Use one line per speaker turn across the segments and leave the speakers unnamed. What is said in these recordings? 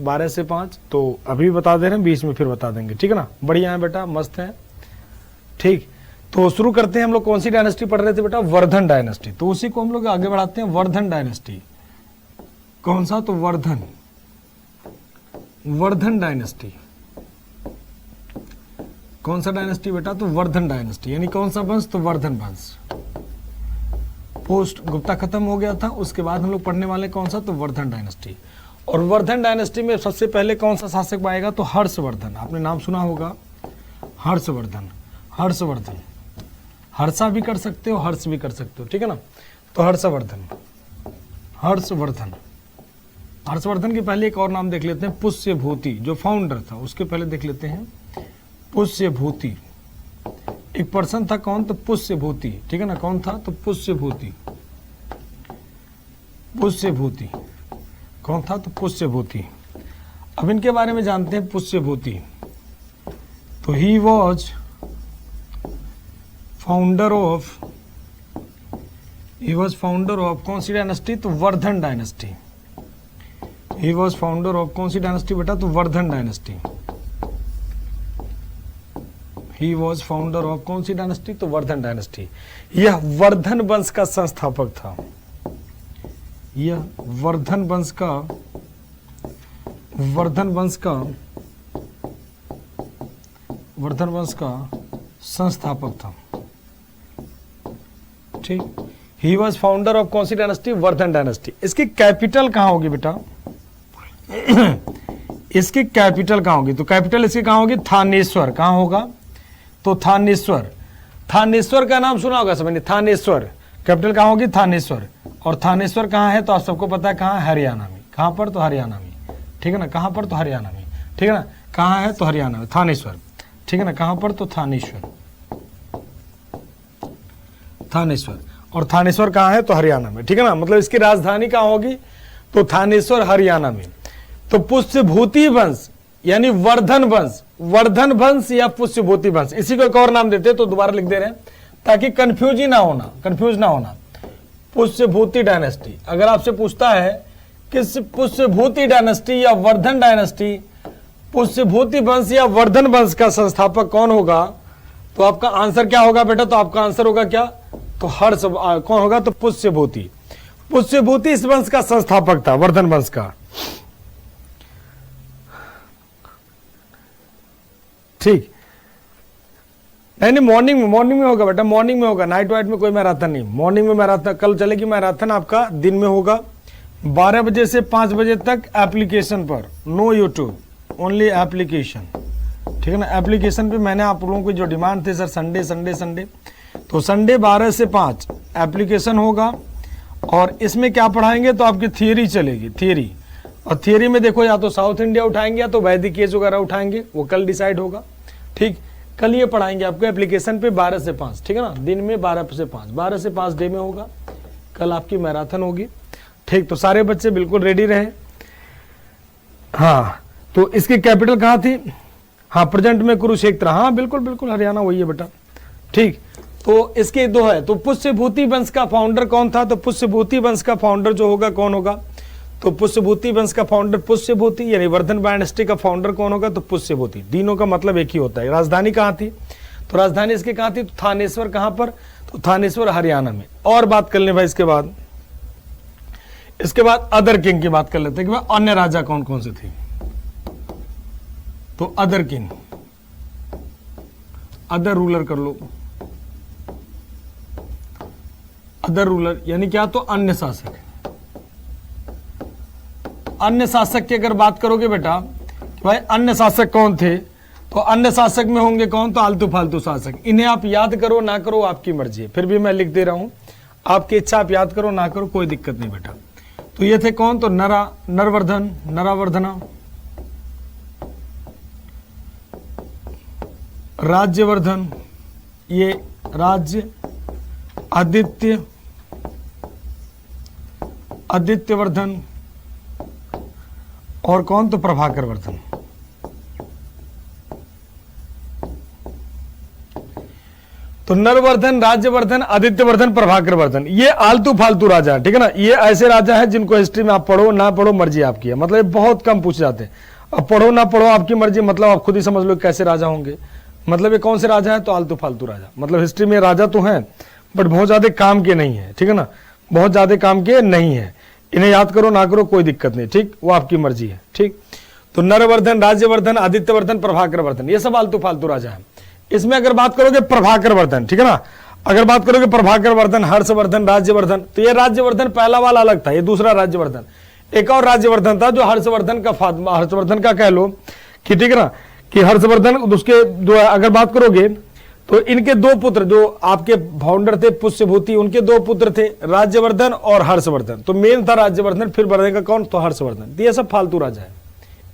12 से 5, तो अभी बता दे रहे हैं, 20 में फिर बता देंगे, ठीक है ना। बढ़िया है बेटा, मस्त है, ठीक। तो शुरू करते हैं। हम लोग कौन सी डायनेस्टी पढ़ रहे थे बेटा? वर्धन डायनेस्टी। तो उसी को हम लोग आगे बढ़ाते हैं। वर्धन डायनेस्टी कौन सा? तो वर्धन डायनेस्टी। कौन सा डायनेस्टी बेटा? तो वर्धन डायनेस्टी। यानी कौन सा वंश? तो वर्धन वंश। पोस्ट गुप्ता खत्म हो गया था, उसके बाद हम लोग पढ़ने वाले कौन सा? तो वर्धन डायनेस्टी। और वर्धन डायनेस्टी में सबसे पहले कौन सा शासक आएगा? तो हर्षवर्धन। आपने नाम सुना होगा, हर्षवर्धन। हर्षवर्धन, हर्षा भी कर सकते हो, हर्ष भी कर सकते हो, ठीक है ना। तो हर्षवर्धन, हर्षवर्धन। हर्षवर्धन के पहले एक और नाम देख लेते हैं, पुष्यभूति। जो फाउंडर था उसके पहले देख लेते हैं, पुष्यभूति। एक पर्सन था, कौन? तो पुष्यभूति, ठीक है ना। कौन था? तो पुष्यभूति। पुष्यभूति कौन था? तो पुष्यभूति। अब इनके बारे में जानते हैं। पुष्यभूति तो ही वॉज फाउंडर ऑफ कौन सी डायनेस्टी? तो Vardhan dynasty. He was founder of कौन सी डायनेस्टी बेटा? तो Vardhan dynasty. He was founder of कौन सी डायनेस्टी? तो वर्धन डायनेस्टी। यह वर्धन वंश का संस्थापक था। यह वर्धन वंश का संस्थापक था, ठीक। ही वॉज फाउंडर ऑफ कौन सी डायनेस्टी? वर्धन डायनेस्टी। इसकी कैपिटल कहां होगी बेटा? इसकी कैपिटल कहां होगी? तो कैपिटल इसकी कहां होगी? थानेश्वर। कहां होगा? तो थानेश्वर। थानेश्वर का नाम सुना होगा समझिए, थानेश्वर। कैपिटल कहां होगी? थानेश्वर। और थानेश्वर कहां है? तो आप सबको पता है कहां? हरियाणा में। कहां पर? तो हरियाणा में, ठीक है ना। कहां पर? तो हरियाणा में, ठीक है ना। कहां है? तो हरियाणा में, थानेश्वर, ठीक है ना। कहां पर? तो थानेश्वर। थानेश्वर। और थानेश्वर कहां है? तो हरियाणा में, ठीक है ना। मतलब इसकी राजधानी कहां होगी? तो थानेश्वर, हरियाणा में। तो पुष्यभूति वंश यानी वर्धन वंश, वर्धन वंश या पुष्यभूति वंश, इसी को एक और नाम देते हैं। तो दोबारा लिख दे रहे हैं ताकि कंफ्यूज ना होना। पुष्यभूति डायनेस्टी। अगर आपसे पूछता है कि पुष्यभूति डायनेस्टी या वर्धन डायनेस्टी, पुष्यभूति वंश या वर्धन वंश का संस्थापक कौन होगा, तो आपका आंसर क्या होगा बेटा? तो आपका आंसर होगा क्या? तो हर्ष कौन होगा? तो पुष्यभूति। पुष्यभूति इस वंश का संस्थापक था, वर्धन वंश का, ठीक। नहीं, मॉर्निंग में होगा बेटा, मॉर्निंग में होगा। नाइट वाइट में कोई मैराथन नहीं, मॉर्निंग में मैराथन। कल चलेगी मैराथन आपका, दिन में होगा 12 बजे से 5 बजे तक एप्लीकेशन पर। नो यूट्यूब, ओनली एप्लीकेशन, ठीक है ना। एप्लीकेशन पे मैंने आप लोगों की जो डिमांड थी सर, संडे, तो संडे 12 से 5 एप्लीकेशन होगा। और इसमें क्या पढ़ाएंगे? तो आपकी थियरी चलेगी, थियरी। और थियरी में देखो, या तो साउथ इंडिया उठाएंगे या तो वैदिक एज वगैरह उठाएंगे, वो कल डिसाइड होगा, ठीक। कल ये पढ़ाएंगे आपको एप्लीकेशन पे 12 से 5, ठीक है ना। दिन में 12 से 5 डे में होगा। कल आपकी मैराथन होगी, ठीक। तो सारे बच्चे बिल्कुल रेडी रहे। हाँ, तो इसकी कैपिटल कहाँ थी? हाँ, प्रेजेंट में कुरुक्षेत्र। हाँ बिल्कुल हरियाणा वही है बेटा, ठीक। तो इसके दो है। तो पुष्यभूति वंश का फाउंडर कौन था? तो पुष्यभूति वंश का फाउंडर जो होगा कौन होगा? तो पुष्यभूति वंश का फाउंडर पुष्यभूति, यानी वर्धन डायनेस्टी का फाउंडर कौन होगा? तो पुष्यभूति। तीनों का मतलब एक ही होता है। राजधानी कहाँ थी? तो राजधानी इसकी कहाँ थी? तो थानेश्वर। कहाँ पर? तो थानेश्वर, हरियाणा में। और बात कर ले भाई, इसके बाद अदर किंग की बात कर लेते हैं कि भाई अन्य राजा कौन कौन से थे। तो अदर किंग, अदर रूलर कर लो। अदर रूलर यानी क्या? तो अन्य शासक। अन्य शासक की अगर बात करोगे बेटा, भाई अन्य शासक कौन थे, तो अन्य शासक में होंगे कौन? तो आलतू फालतू शासक। इन्हें आप याद करो ना करो आपकी मर्जी है, फिर भी मैं लिख दे रहा हूं, आपकी इच्छा। आप याद करो ना करो, कोई दिक्कत नहीं बेटा। तो ये थे कौन? तो नरवर्धन, नरावर्धना, राज्यवर्धन, ये राज्य, आदित्यवर्धन, और कौन? तो प्रभाकर वर्धन। तो नरवर्धन, राज्यवर्धन, आदित्यवर्धन, प्रभाकर वर्धन, ये आलतू फालतू राजा है, ठीक है ना। ये ऐसे राजा है जिनको हिस्ट्री में आप पढ़ो ना पढ़ो मर्जी आपकी है, मतलब ये बहुत कम पूछे जाते हैं। अब पढ़ो ना पढ़ो आपकी मर्जी, मतलब आप खुद ही समझ लो कैसे राजा होंगे। मतलब ये कौन से राजा है, तो आलतू फालतू राजा। मतलब हिस्ट्री में राजा तो हैं बट बहुत ज्यादा काम के नहीं है, ठीक है ना, बहुत ज्यादा काम के नहीं है। इन्हें याद करो ना करो कोई दिक्कत नहीं, ठीक, वो आपकी मर्जी है, ठीक। तो नरवर्धन, राज्यवर्धन, आदित्यवर्धन, प्रभाकर वर्धन, ये सब आलतू फालतू राजा है। इसमें अगर बात करोगे प्रभाकर वर्धन, ठीक है ना, अगर बात करोगे प्रभाकर वर्धन, हर्षवर्धन, राज्यवर्धन, तो ये राज्यवर्धन पहला वाला अलग था, ये दूसरा राज्यवर्धन। एक और राज्यवर्धन था जो हर्षवर्धन का हर्षवर्धन का कह लो कि, ठीक है ना, कि हर्षवर्धन उसके अगर बात करोगे तो इनके दो पुत्र जो आपके फाउंडर थे पुष्यभूति, उनके दो पुत्र थे राज्यवर्धन और हर्षवर्धन। तो मेन था राज्यवर्धन, फिर बढ़ेगा कौन, तो हर्षवर्धन। तो ये सब फालतू राजा है,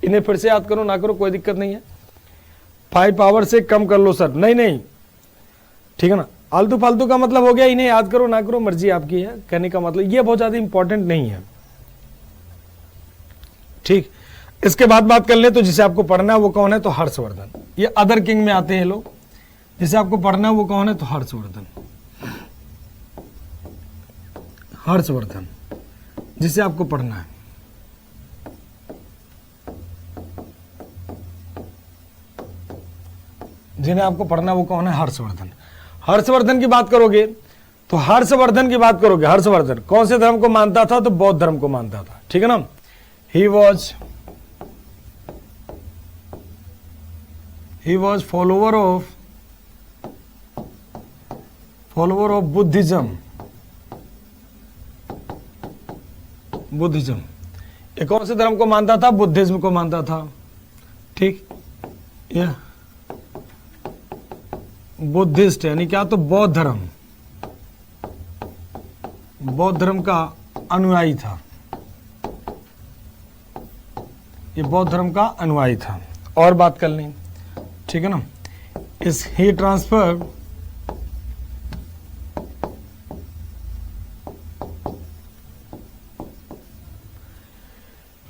इन्हें फिर से याद करो ना करो कोई दिक्कत नहीं है। 5 पावर से कम कर लो सर, नहीं नहीं, ठीक है ना। आलतू फालतू का मतलब हो गया इन्हें याद करो ना करो मर्जी आपकी है, कहने का मतलब ये बहुत ज्यादा इंपॉर्टेंट नहीं है, ठीक। इसके बाद बात कर ले तो जिसे आपको पढ़ना है वो कौन है, तो हर्षवर्धन। ये अदर किंग में आते हैं लोग, जिसे आपको पढ़ना है वो कौन है, तो हर्षवर्धन। हर्षवर्धन जिसे आपको पढ़ना है, जिन्हें आपको पढ़ना है वो कौन है, हर्षवर्धन। हर्षवर्धन की बात करोगे तो हर्षवर्धन की बात करोगे, हर्षवर्धन कौन से धर्म को मानता था, तो बौद्ध धर्म को मानता था, ठीक है ना। He was follower of Buddhism. ये कौन से धर्म को मानता था, बुद्धिज्म को मानता था, ठीक। ये बुद्धिस्ट यानी क्या, तो बौद्ध धर्म का अनुयायी था, ये बौद्ध धर्म का अनुयायी था। और बात कर लें, ठीक है ना। इस ही transfer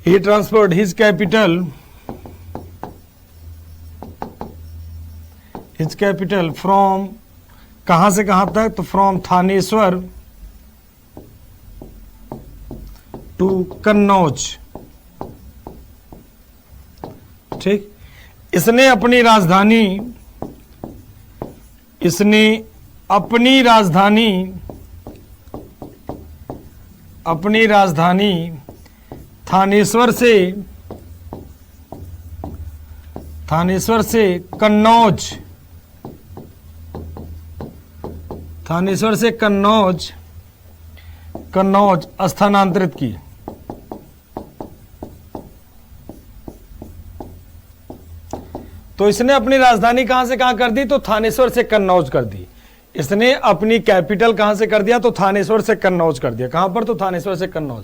he transferred his capital from कहां से कहां तक, तो फ्रॉम थानेश्वर टू कन्नौज, ठीक। इसने अपनी राजधानी थानेश्वर से कन्नौज स्थानांतरित की। तो इसने अपनी राजधानी कहां से कहां कर दी, तो थानेश्वर से कन्नौज कर दी। इसने अपनी कैपिटल कहां से कर दिया, तो थानेश्वर से कन्नौज कर दिया। कहां पर, तो थानेश्वर से कन्नौज।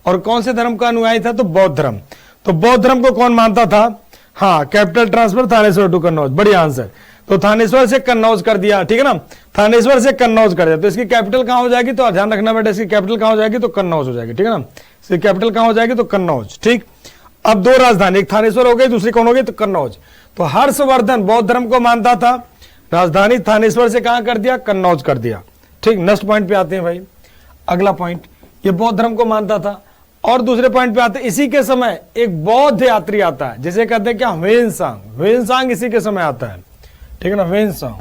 और कौन से धर्म का अनुयायी था, तो बौद्ध धर्म। तो बौद्ध धर्म को कौन मानता था, हाँ, capital transfer Thaneshwar to Kannauj, बढ़िया आंसर। तो थानेश्वर से कन्नौज कर दिया, ठीक है ना, थानेश्वर से कन्नौज कर दिया। तो इसकी कैपिटल कहां हो जाएगी, तो ध्यान रखना बेटा, इसकी कैपिटल कहां हो जाएगी, तो कन्नौज हो जाएगी, ठीक है ना। इसकी कैपिटल कहां हो जाएगी, तो कन्नौज, ठीक। अब दो राजधानी, एक थानेश्वर हो गई, दूसरी कौन हो गई, तो कन्नौज। तो हर्षवर्धन बौद्ध धर्म को मानता था, राजधानी थानेश्वर से कहां कर दिया, कन्नौज कर दिया, ठीक। नेक्स्ट पॉइंट पे आते हैं भाई, अगला पॉइंट, ये बौद्ध धर्म को मानता था। और दूसरे पॉइंट पे आते हैं, इसी के समय एक बौद्ध यात्री आता है जिसे कहते हैं क्या, ह्वेनसांग इसी के समय आता है, ठीक है ना। Hiuen Tsang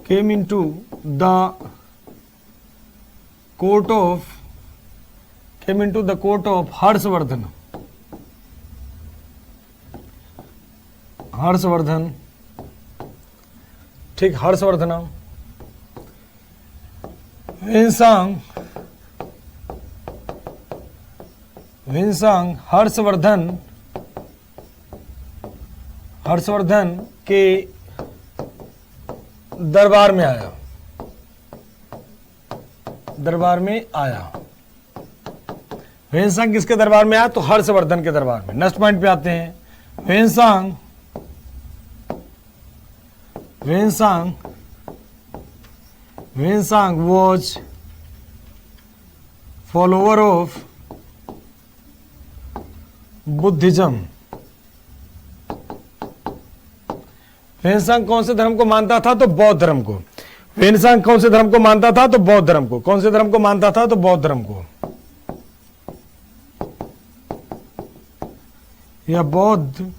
came into the court of Harshvardhan, ठीक, हर्षवर्धन। ह्वेनसांग हर्षवर्धन के दरबार में आया। ह्वेनसांग किसके दरबार में आया, तो हर्षवर्धन के दरबार में। नेक्स्ट पॉइंट पे आते हैं, Hiuen Tsang was follower of Buddhism. Hiuen Tsang कौन से धर्म को मानता था? तो बौद्ध धर्म को। ह्वेनसांग कौन से धर्म को मानता था? तो बौद्ध धर्म को। कौन से धर्म को मानता था? तो बौद्ध धर्म को। यह बौद्ध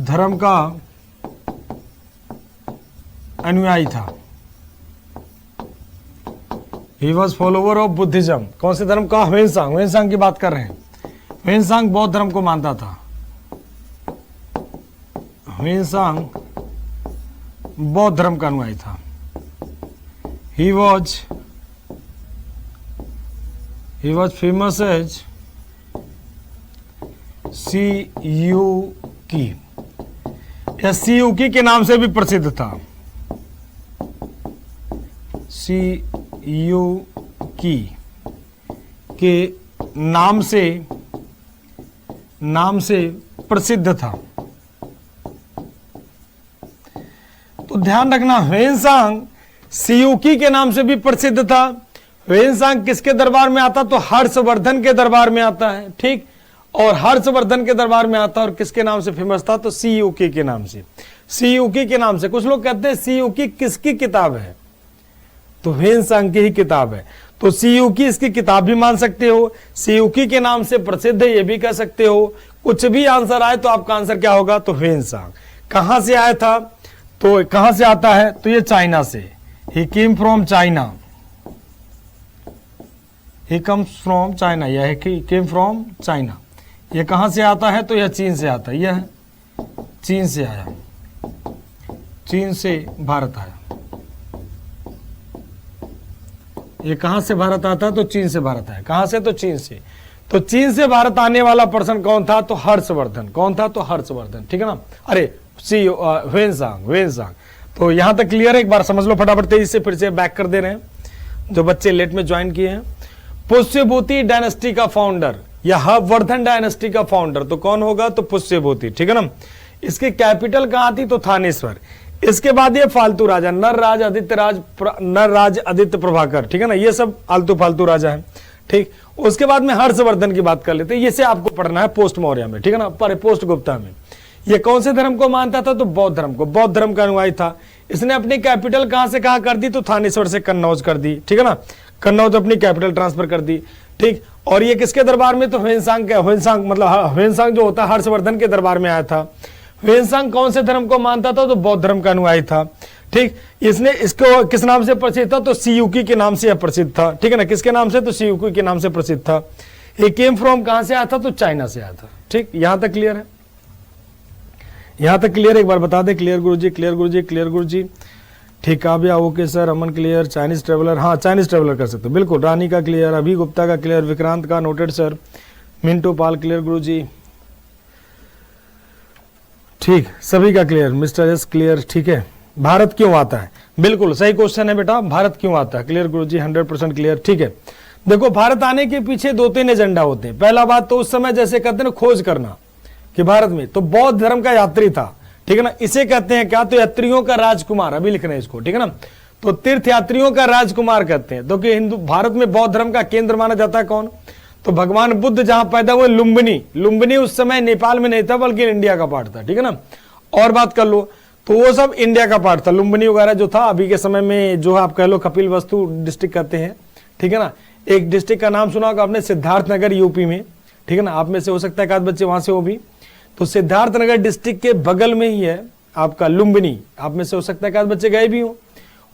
धर्म का अनुयायी था। He was follower of Buddhism. कौन से धर्म का? ह्वेनसांग। ह्वेनसांग की बात कर रहे हैं। ह्वेनसांग बौद्ध धर्म को मानता था। ह्वेनसांग बौद्ध धर्म का अनुयायी था। ही वॉज फेमस एज सी यू की। यह सी यू की के नाम से भी प्रसिद्ध था। सी यू की के नाम से प्रसिद्ध था। तो ध्यान रखना, ह्वेनसांग सियूकी के नाम से भी प्रसिद्ध था। ह्वेनसांग किसके दरबार में आता? तो हर्षवर्धन के दरबार में आता है, ठीक। और हर्षवर्धन के दरबार में आता और किसके नाम से फेमस था? तो सियूकी के नाम से। सियूकी के नाम से। कुछ लोग कहते हैं सियूकी किसकी किताब है? तो ह्वेनसांग की ही किताब है। तो सियूकी इसकी किताब भी मान सकते हो, सियूकी के नाम से प्रसिद्ध है ये भी कह सकते हो। कुछ भी आंसर आए तो आपका आंसर क्या होगा? तो ह्वेनसांग। कहां से आया था? तो कहां से आता है? तो ये चाइना से। He came from China. He comes from China. यह केम फ्रॉम चाइना। यह कहां से आता है? तो यह चीन से आता है। यह चीन से आया, चीन से भारत आया। ये कहां से भारत आता है? तो चीन से भारत आया। कहां से? तो चीन से। तो चीन से भारत आने वाला पर्सन कौन था? तो हर्षवर्धन। कौन था? तो हर्षवर्धन, ठीक है ना। अरे ह्वेनसांग। तो यहां तक क्लियर है? एक बार समझ लो फटाफट, तेजी से फिर से बैक कर दे रहे हैं जो बच्चे लेट में ज्वाइन किए हैं। पुष्यभूति डायनेस्टी का फाउंडर या हर्षवर्धन डायनेस्टी का फाउंडर तो कौन होगा? तो पुष्यभूति, ठीक है ना। इसकी कैपिटल कहां थी? तो थानेश्वर। इसके बाद ये फालतू राजा नर राज आदित्य प्रभाकर, ठीक है ना। ये सब आलतू फालतू राजा है, ठीक। उसके बाद में हर्षवर्धन की बात कर लेते हैं। इसे आपको पढ़ना है पोस्ट मौर्य में, ठीक है ना, पर पोस्ट गुप्ता में। ये कौन से धर्म को मानता था? तो बौद्ध धर्म को। बौद्ध धर्म का अनुयायी था। इसने अपनी कैपिटल कहां से कहां कर दी? तो थानेश्वर से कन्नौज कर दी, ठीक है ना। कन्नौज अपनी कैपिटल ट्रांसफर कर दी, ठीक। और ये किसके दरबार में? तो ह्वेनसांग मतलब ह्वेनसांग जो होता है हर्षवर्धन के दरबार में आया था। ह्वेनसांग कौन से धर्म को मानता था? तो बौद्ध धर्म का अनुयायी था, ठीक। इसने इसको किस नाम से प्रसिद्ध था? तो सियूकी के नाम से यह प्रसिद्ध था, ठीक है ना। किसके नाम से? तो सियूकी के नाम से प्रसिद्ध था। ये केम फ्रॉम कहां से आया था? तो चाइना से आया था, ठीक। यहां तक क्लियर है? यहां तक क्लियर? एक बार बता दे। Clear guruji, clear guruji, clear guruji, ठीक। Kavya okay sir. Aman clear. Chinese traveller, हाँ चाइनीज ट्रेवलर कर सकते हो बिल्कुल। रानी का क्लियर। अभी गुप्ता का क्लियर। विक्रांत का नोटेड सर। मिंटू पाल क्लियर गुरुजी, ठीक। सभी का क्लियर। मिस्टर एस क्लियर, ठीक है। भारत क्यों आता है? बिल्कुल सही क्वेश्चन है बेटा, भारत क्यों आता है? क्लियर गुरुजी, 100% क्लियर, ठीक है। देखो, भारत आने के पीछे 2-3 एजेंडा होते हैं। पहला बात तो उस समय जैसे कहते हैं ना खोज करना कि भारत में तो बौद्ध धर्म का यात्री था, ठीक है ना। इसे कहते हैं क्या? तो यात्रियों का राजकुमार। अभी लिखना है इसको, ठीक है ना। तो तीर्थ यात्रियों का राजकुमार कहते हैं। तो कि हिंदू भारत में बौद्ध धर्म का केंद्र माना जाता है कौन? तो भगवान बुद्ध जहां पैदा हुए लुम्बिनी उस समय नेपाल में नहीं था बल्कि इंडिया का पार्ट था, ठीक है ना। और बात कर लो तो वो सब इंडिया का पार्ट था। लुम्बिनी वगैरह जो था अभी के समय में जो आप कह लो कपिल वस्तु डिस्ट्रिक्ट कहते हैं, ठीक है ना। एक डिस्ट्रिक्ट का नाम सुना होगा आपने, सिद्धार्थनगर यूपी में, ठीक है ना। आप में से हो सकता है एक आध बच्चे वहां से हो भी। तो सिद्धार्थनगर डिस्ट्रिक्ट के बगल में ही है आपका लुम्बिनी। आप में से हो सकता है एक आध बच्चे गए भी हो।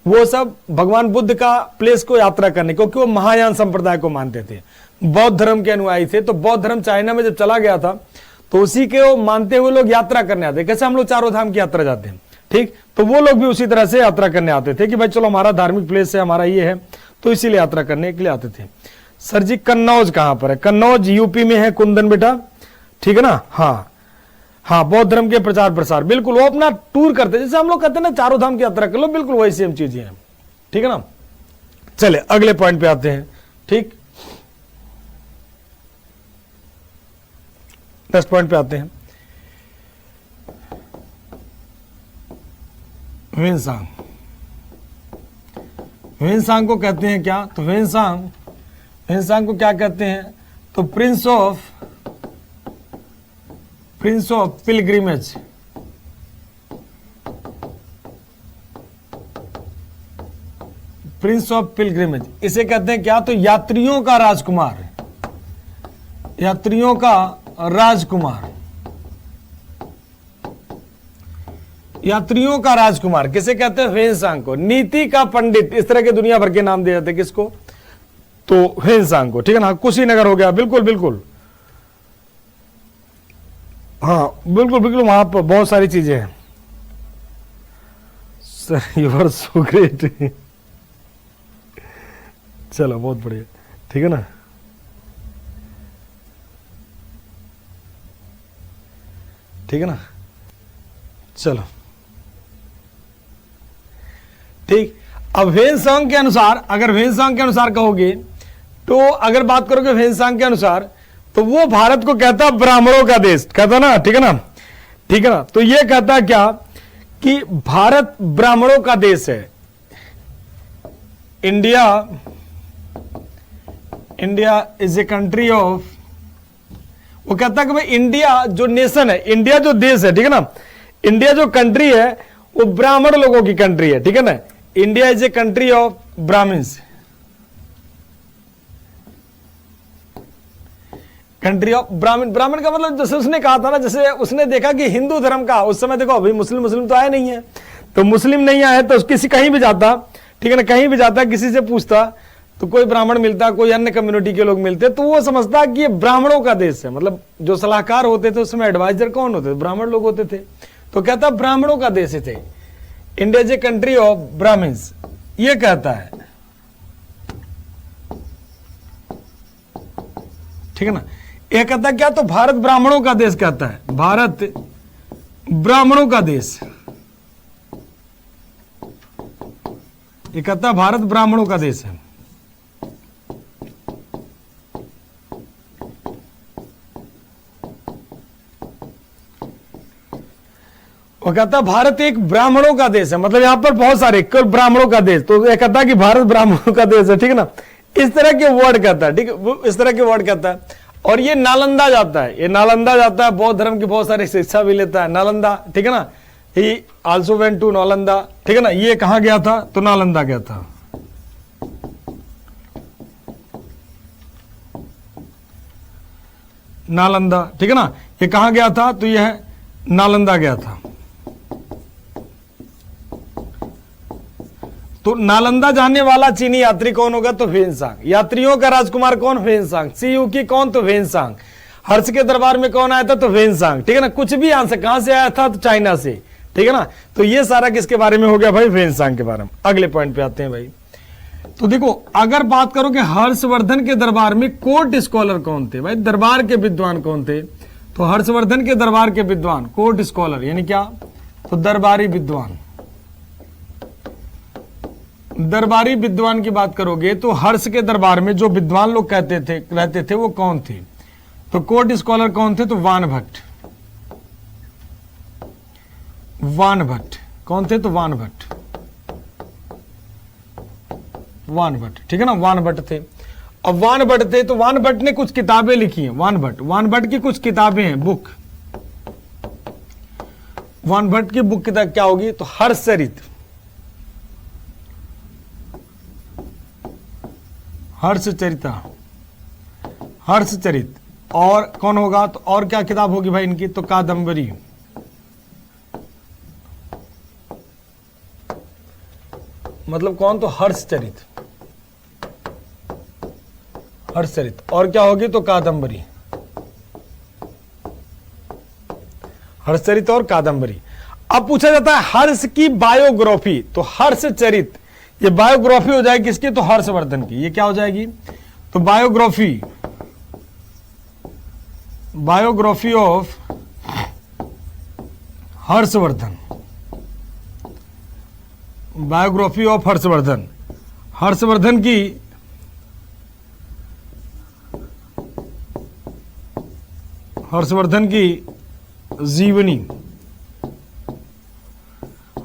वो सब भगवान बुद्ध का प्लेस को यात्रा करने, क्योंकि वो महायान संप्रदाय को मानते थे, बौद्ध धर्म के अनुयायी थे। तो बौद्ध धर्म चाइना में जब चला गया था तो उसी के वो मानते हुए लोग यात्रा करने आते। कैसे हम लोग चारों धाम की यात्रा जाते हैं, ठीक। तो वो लोग भी उसी तरह से यात्रा करने आते थे कि भाई चलो हमारा धार्मिक प्लेस है, हमारा ये है, तो इसीलिए यात्रा करने के लिए आते थे। सर जी कन्नौज कहां पर है? कन्नौज यूपी में है कुंदन बेटा, ठीक है ना। हाँ हाँ, बौद्ध धर्म के प्रचार प्रसार, बिल्कुल वो अपना टूर करते, जैसे हम लोग कहते हैं ना चारों धाम की यात्रा कर लो, बिल्कुल वही सेम चीजें हैं, ठीक है ना। चले अगले पॉइंट पे आते हैं, ठीक। नेक्स्ट पॉइंट पे आते हैं। ह्वेनसांग को कहते हैं क्या? तो ह्वेनसांग ह्वेनसांग को क्या कहते हैं? तो Prince of pilgrimage. Prince of pilgrimage इसे कहते हैं क्या? तो यात्रियों का राजकुमार, यात्रियों का राजकुमार, यात्रियों का राजकुमार किसे कहते हैं? ह्वेनसांग को। नीति का पंडित, इस तरह के दुनिया भर के नाम दिए जाते हैं किसको? तो ह्वेनसांग को, ठीक है ना। कुशीनगर हो गया, बिल्कुल बिल्कुल, हाँ बिल्कुल बिल्कुल, वहां पर बहुत सारी चीजें हैं। Sir you are so great. चलो बहुत बढ़िया, ठीक है ना। ठीक है ना, चलो ठीक। अब ह्वेनसांग के अनुसार, अगर ह्वेनसांग के अनुसार कहोगे तो, अगर बात करोगे ह्वेनसांग के अनुसार, तो वो भारत को कहता है ब्राह्मणों का देश, कहता ना, ठीक है ना, ठीक है ना। तो ये कहता क्या कि भारत ब्राह्मणों का देश है। India is a country of, वो कहता है कि भाई इंडिया जो नेशन है, इंडिया जो देश है, ठीक है ना, इंडिया जो कंट्री है वो ब्राह्मण लोगों की कंट्री है, ठीक है ना। India is a country of Brahmins, country of Brahmin. ब्राह्मण का मतलब जैसे उसने कहा था ना, जैसे उसने देखा कि हिंदू धर्म का उस समय, देखो अभी मुस्लिम तो आए नहीं है, तो मुस्लिम नहीं आए तो किसी कहीं भी जाता, ठीक है ना, कहीं भी जाता किसी से पूछता तो कोई ब्राह्मण मिलता, कोई अन्य कम्युनिटी के लोग मिलते, तो वो समझता कि ये ब्राह्मणों का देश है। मतलब जो सलाहकार होते थे उस समय, एडवाइजर कौन होते थे? ब्राह्मण लोग होते थे। तो कहता ब्राह्मणों का देश थे, India is a country of Brahmins, ये कहता है, ठीक है ना। ये कहता क्या? तो भारत ब्राह्मणों का देश कहता है, भारत ब्राह्मणों का देश, ये कहता है भारत ब्राह्मणों का देश है। वो कहता है भारत एक ब्राह्मणों का देश है, मतलब यहां पर बहुत सारे केवल ब्राह्मणों का देश, तो ये कहता है कि भारत ब्राह्मणों का देश है, ठीक है ना। इस तरह के वर्ड कहता है, ठीक है, इस तरह के वर्ड कहता है। और ये नालंदा जाता है, ये नालंदा जाता है, बौद्ध धर्म की बहुत सारी शिक्षा भी लेता है, नालंदा, ठीक है ना। He also went to Nalanda, ठीक है ना। ये कहां गया था? तो नालंदा गया था। नालंदा, ठीक है ना। ये कहां गया था? तो यह नालंदा गया था। तो नालंदा जाने वाला चीनी यात्री कौन होगा? तो ह्वेनसांग। यात्रियों का राजकुमार कौन? ह्वेनसांग। सीयूकी कौन? तो ह्वेनसांग। हर्ष के दरबार में कौन आया था? तो ह्वेनसांग, ठीक है ना। कुछ भी आंसर कहां से आया था? तो चाइना से, ठीक है ना। तो ये सारा किसके बारे में हो गया भाई? ह्वेनसांग के बारे में। अगले पॉइंट पे आते हैं भाई। तो देखो, अगर बात करो कि हर्षवर्धन के दरबार में कोर्ट स्कॉलर कौन थे भाई? दरबार के विद्वान कौन थे? तो हर्षवर्धन के दरबार के विद्वान, कोर्ट स्कॉलर यानी क्या? तो दरबारी विद्वान। दरबारी विद्वान की बात करोगे तो हर्ष के दरबार में जो विद्वान लोग रहते थे वो कौन थे? तो कोर्ट स्कॉलर कौन थे? तो वानभट्ट। वानभट्ट कौन थे? तो वानभट्ट, वानभट्ट, ठीक है ना। वानभट्ट थे। अब वानभट्ट थे तो वानभट्ट ने कुछ किताबें लिखी हैं। वानभट्ट की कुछ किताबें हैं, बुक। वानभट्ट की बुक किताब क्या होगी? तो हर्षचरित, हर्षचरिता, हर्षचरित। और कौन होगा? तो और क्या किताब होगी भाई इनकी? तो कादंबरी। मतलब कौन? तो हर्षचरित, हर्षचरित। और क्या होगी? तो कादंबरी, हर्षचरित और कादंबरी। अब पूछा जाता है हर्ष की बायोग्राफी, तो हर्षचरित, ये बायोग्राफी हो जाएगी किसकी? तो हर्षवर्धन की। ये क्या हो जाएगी? तो biography, biography of Harshvardhan, biography of Harshvardhan. Harshvardhan की जीवनी,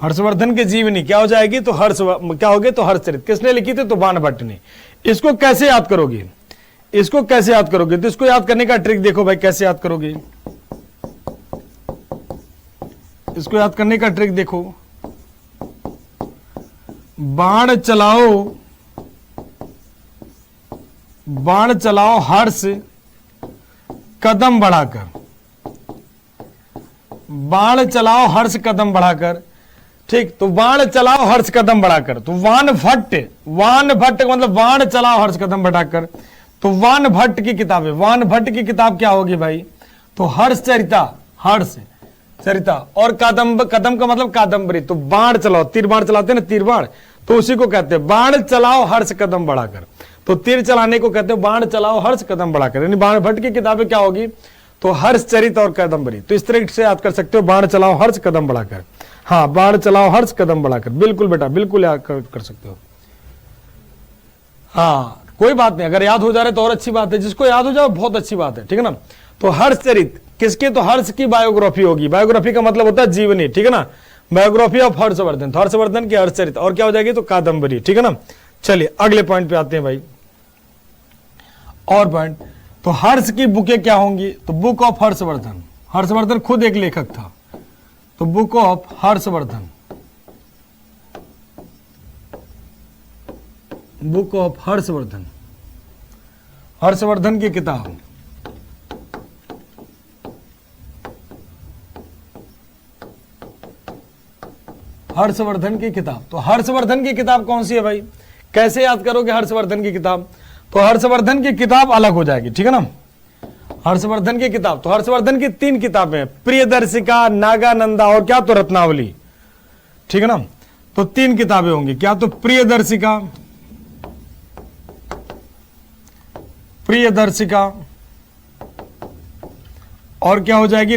हर्षवर्धन की जीवनी क्या हो जाएगी? तो क्या होगी? तो हर्षचरित। किसने लिखी थी? तो वानभट्ट ने। इसको कैसे याद करोगे? इसको कैसे याद करोगे? तो इसको याद करने का ट्रिक देखो भाई, कैसे याद करोगे इसको याद करने का ट्रिक देखो। बाण चलाओ हर्ष कदम बढ़ाकर, बाण चलाओ हर्ष कदम बढ़ाकर। ठीक, तो बाण चलाओ हर्ष कदम बढ़ाकर, तो वान भट्ट का मतलब बाण चलाओ हर्ष कदम बढ़ाकर, तो वान भट्ट की किताब है। वान भट्ट की किताब क्या होगी भाई? तो हर्ष चरिता और कदम का मतलब कादम्बरी। तो बाण चलाओ, तीर बाण चलाते हैं ना, तीर बाण, तो उसी को कहते हैं बाण चलाओ हर्ष कदम बढ़ाकर। तो तीर चलाने को कहते हैं बाण चलाओ हर्ष कदम बढ़ाकर, यानी बाण भट्ट की किताबें क्या होगी? तो हर्ष चरित और कादम्बरी। तो इस तरह से याद कर सकते हो, बाण चलाओ हर्ष कदम बढ़ाकर। हाँ, बाण चलाओ हर्ष कदम बढ़ाकर, बिल्कुल बेटा, बिल्कुल याद कर सकते हो। हाँ, कोई बात नहीं, अगर याद हो जा रहा है तो और अच्छी बात है, जिसको याद हो जाए बहुत अच्छी बात है, ठीक है ना। तो हर्ष चरित किसके? तो हर्ष की बायोग्राफी होगी। बायोग्राफी का मतलब होता है जीवनी, ठीक है ना। बायोग्राफी ऑफ हर्षवर्धन, तो हर्षवर्धन की हर्षचरित, और क्या हो जाएगी? तो कादम्बरी, ठीक है ना। चलिए अगले पॉइंट पे आते हैं भाई, और पॉइंट। तो हर्ष की बुकें क्या होंगी? तो बुक ऑफ हर्षवर्धन, हर्षवर्धन खुद एक लेखक था, तो book of Harshvardhan, book of Harshvardhan, Harshvardhan की किताब। हर्षवर्धन की किताब, तो हर्षवर्धन की किताब कौन सी है भाई? कैसे याद करोगे हर्षवर्धन की किताब? तो हर्षवर्धन की किताब अलग हो जाएगी, ठीक है ना। हर्षवर्धन की किताब, तो हर्षवर्धन की 3 किताबें हैं, प्रियदर्शिका, नागानंदा और क्या? तो रत्नावली, ठीक है ना। तो 3 किताबें होंगी, क्या? तो प्रियदर्शिका, और क्या हो जाएगी?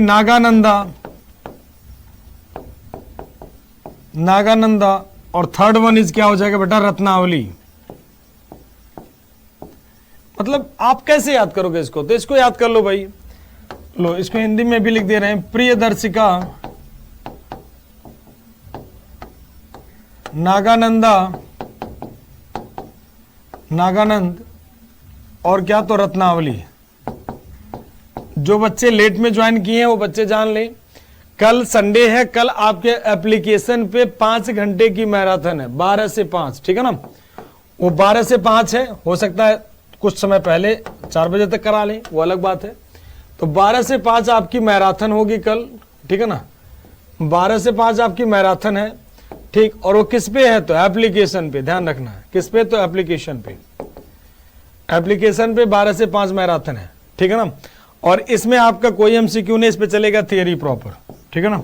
नागानंदा, और थर्ड वन इज क्या हो जाएगा बेटा? रत्नावली। मतलब आप कैसे याद करोगे इसको? तो इसको याद कर लो भाई, लो इसको हिंदी में भी लिख दे रहे हैं, प्रियदर्शिका, नागानंद और क्या? तो रत्नावली। जो बच्चे लेट में ज्वाइन किए हैं वो बच्चे जान लें, कल संडे है, कल आपके एप्लीकेशन पे 5 घंटे की मैराथन है, 12 से 5, ठीक है ना। वो 12 से 5 है, हो सकता है कुछ समय पहले 4 बजे तक करा लें, वो अलग बात है। तो 12 से 5 आपकी मैराथन होगी कल, ठीक है ना। 12 से 5 आपकी मैराथन है, ठीक। और वो किस पे है? तो एप्लीकेशन पे, ध्यान रखना है किस पे? तो एप्लीकेशन पे, एप्लीकेशन पे 12 से 5 मैराथन है, ठीक है ना। और इसमें आपका कोई एमसीक्यू नहीं, इस पे चलेगा थियरी प्रॉपर, ठीक है ना,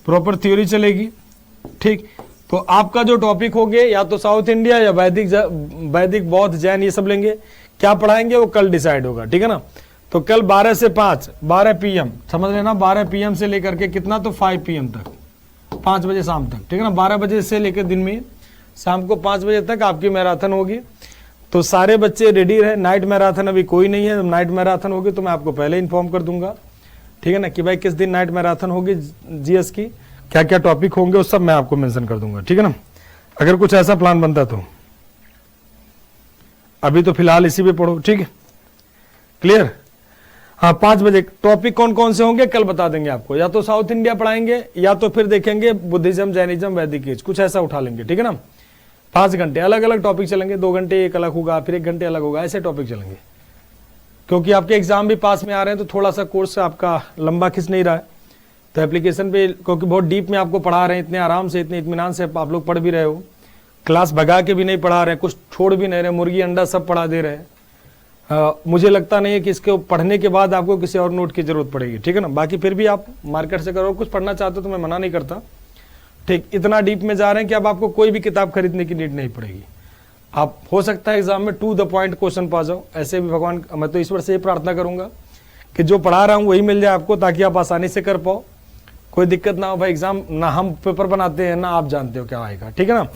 प्रॉपर थ्योरी चलेगी, ठीक। तो आपका जो टॉपिक होंगे या तो साउथ इंडिया या वैदिक बौद्ध जैन ये सब लेंगे, क्या पढ़ाएंगे वो कल डिसाइड होगा, ठीक है ना। तो कल 12 से 5, 12 PM समझ लेना, 12 PM से लेकर के कितना? तो 5 PM तक, 5 बजे शाम तक, ठीक है ना। 12 बजे से लेकर दिन में शाम को 5 बजे तक आपकी मैराथन होगी। तो सारे बच्चे रेडी रहे, नाइट मैराथन अभी कोई नहीं है, नाइट मैराथन होगी तो मैं आपको पहले इन्फॉर्म कर दूंगा, ठीक है ना, कि भाई किस दिन नाइट मैराथन होगी, जीएस की क्या क्या टॉपिक होंगे वो सब मैं आपको मेंशन कर दूंगा, ठीक है ना, अगर कुछ ऐसा प्लान बनता तो। अभी तो फिलहाल इसी पे पढ़ो, ठीक है, क्लियर। हाँ, 5 बजे टॉपिक कौन कौन से होंगे कल बता देंगे आपको, या तो साउथ इंडिया पढ़ाएंगे या तो फिर देखेंगे बुद्धिज्म, जैनिज्म, वैदिक एज, कुछ ऐसा उठा लेंगे, ठीक है ना। 5 घंटे अलग अलग टॉपिक चलेंगे, 2 घंटे एक अलग होगा, फिर 1 घंटे अलग होगा, ऐसे टॉपिक चलेंगे। क्योंकि आपके एग्जाम भी पास में आ रहे हैं तो थोड़ा सा कोर्स आपका लंबा खिंच नहीं रहा है, तो एप्लीकेशन पे क्योंकि बहुत डीप में आपको पढ़ा रहे हैं, इतने आराम से, इतने इत्मीनान से आप लोग पढ़ भी रहे हो, क्लास भगा के भी नहीं पढ़ा रहे हैं, कुछ छोड़ भी नहीं रहे, मुर्गी अंडा सब पढ़ा दे रहे हैं। मुझे लगता नहीं है कि इसके पढ़ने के बाद आपको किसी और नोट की जरूरत पड़ेगी, ठीक है ना। बाकी फिर भी आप मार्केट से करो, कुछ पढ़ना चाहते हो तो मैं मना नहीं करता, ठीक। इतना डीप में जा रहे हैं कि अब आपको कोई भी किताब खरीदने की नीड नहीं पड़ेगी, आप हो सकता है एग्जाम में टू द पॉइंट क्वेश्चन पा जाओ। ऐसे भी भगवान, मैं तो ईश्वर से ये प्रार्थना करूंगा कि जो पढ़ा रहा हूँ वही मिल जाए आपको, ताकि आप आसानी से कर पाओ, कोई दिक्कत ना हो भाई। एग्जाम ना हम पेपर बनाते हैं ना आप जानते हो क्या आएगा, ठीक है ना।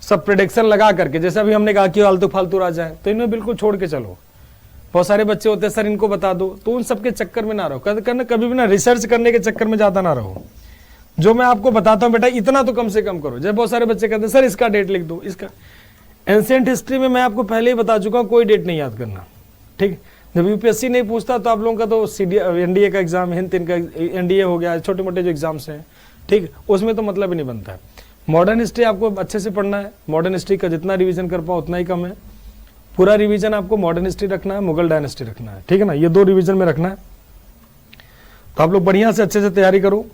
सब प्रेडिक्शन लगा करके, जैसे अभी हमने कहा कि आलतू फालतू आ जाए, तो इन्हें बिल्कुल छोड़ के चलो। बहुत सारे बच्चे होते हैं सर इनको बता दो, तो उन सबके चक्कर में ना रहो, कभी भी ना रिसर्च करने के चक्कर में ज्यादा ना रहो। जो मैं आपको बताता हूँ बेटा इतना तो कम से कम करो। जब बहुत सारे बच्चे कहते हैं सर इसका डेट लिख दो, इसका एंशिएंट हिस्ट्री में मैं आपको पहले ही बता चुका हूँ, कोई डेट नहीं याद करना, ठीक, जब यूपीएससी नहीं पूछता तो आप लोगों का तो एनडीए का एग्जाम, हिंद का एनडीए हो गया, छोटे मोटे जो एग्जाम्स हैं, ठीक, उसमें तो मतलब ही नहीं बनता है। मॉडर्न हिस्ट्री आपको अच्छे से पढ़ना है, मॉडर्न हिस्ट्री का जितना रिवीजन कर पाओ उतना ही कम है। पूरा रिवीजन आपको मॉडर्न हिस्ट्री रखना है, मुगल डायनेस्टी रखना है, ठीक है ना, ये 2 रिवीजन में रखना है। तो आप लोग बढ़िया से अच्छे से तैयारी करो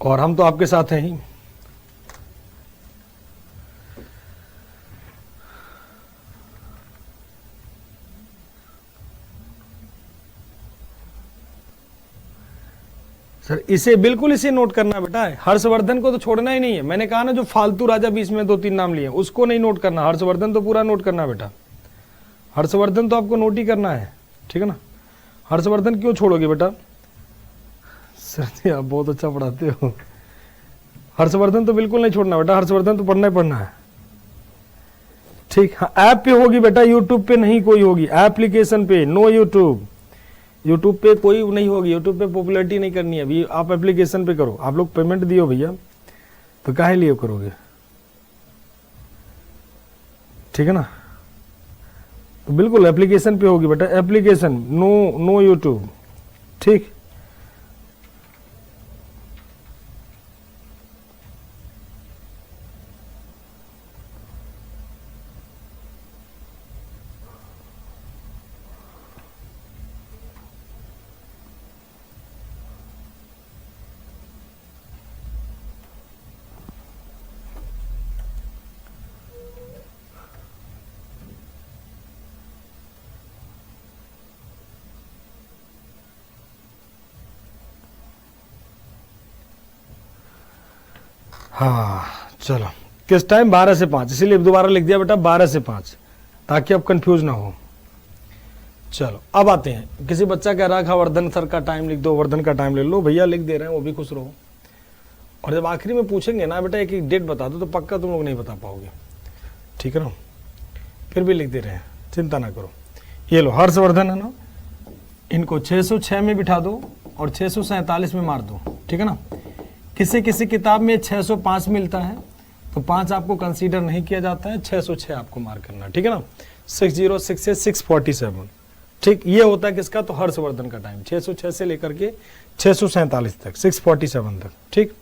और हम तो आपके साथ हैं ही। सर इसे बिल्कुल इसे नोट करना बेटा है, हर्षवर्धन को तो छोड़ना ही नहीं है। मैंने कहा ना जो फालतू राजा बीच में 2-3 नाम लिए उसको नहीं नोट करना, हर्षवर्धन तो पूरा नोट करना बेटा, हर्षवर्धन तो आपको नोट ही करना है, ठीक है ना। हर्षवर्धन क्यों छोड़ोगे बेटा? सर जी आप बहुत अच्छा पढ़ाते हो। हर्षवर्धन तो बिल्कुल नहीं छोड़ना बेटा, हर्षवर्धन तो पढ़ना ही पढ़ना है, ठीक। हाँ ऐप पे होगी बेटा, यूट्यूब पे नहीं कोई होगी, एप्लीकेशन पे, नो यूट्यूब, यूट्यूब पे कोई नहीं होगी, यूट्यूब पे पॉपुलैरिटी नहीं करनी है अभी, आप एप्लीकेशन पे करो। आप लोग पेमेंट दियो भैया तो काहे लिए करोगे, ठीक है ना। तो बिल्कुल एप्लीकेशन पे होगी बेटा, एप्लीकेशन, नो यूट्यूब, ठीक। हाँ चलो किस टाइम 12 से 5, इसीलिए दोबारा लिख दिया बेटा 12 से 5 ताकि आप कंफ्यूज ना हो। चलो अब आते हैं, किसी बच्चा कह रहा है वर्धन सर का टाइम लिख दो, वर्धन का टाइम ले लो, भैया लिख दे रहे हैं, वो भी खुश रहो। और जब आखिरी में पूछेंगे ना बेटा एक एक डेट बता दो तो पक्का तुम लोग नहीं बता पाओगे, ठीक है ना। फिर भी लिख दे रहे हैं, चिंता ना करो। ये लो हर्षवर्धन है ना, इनको 606 में बिठा दो और 647 में मार दो, ठीक है ना। किसी किसी किताब में 605 मिलता है तो 5 आपको कंसीडर नहीं किया जाता है, 606 आपको मार्क करना, ठीक है ना। 606 से 647, ठीक, ये होता है किसका, तो हर्षवर्धन का टाइम 606 से लेकर के 647 तक, 647 तक, ठीक।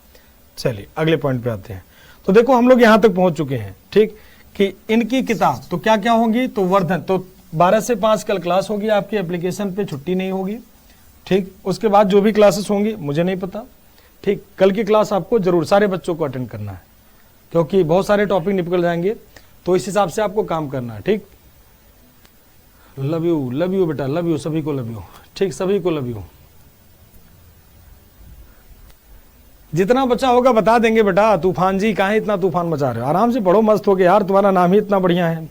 चलिए अगले पॉइंट पे आते हैं। तो देखो हम लोग यहां तक पहुंच चुके हैं, ठीक, कि इनकी किताब तो क्या क्या होंगी, तो वर्धन तो 12 से 5 कल क्लास होगी आपकी, एप्लीकेशन पे छुट्टी नहीं होगी, ठीक। उसके बाद जो भी क्लासेस होंगी मुझे नहीं पता, ठीक। कल की क्लास आपको जरूर सारे बच्चों को अटेंड करना है क्योंकि बहुत सारे टॉपिक निकल जाएंगे, तो इस हिसाब से आपको काम करना है, ठीक। लव यू बेटा, लव यू, सभी को लव यू, ठीक, सभी को लव यू। जितना बच्चा होगा बता देंगे बेटा। तूफान जी काहे इतना तूफान मचा रहे हो, आराम से पढ़ो, मस्त हो गए यार, तुम्हारा नाम ही इतना बढ़िया है,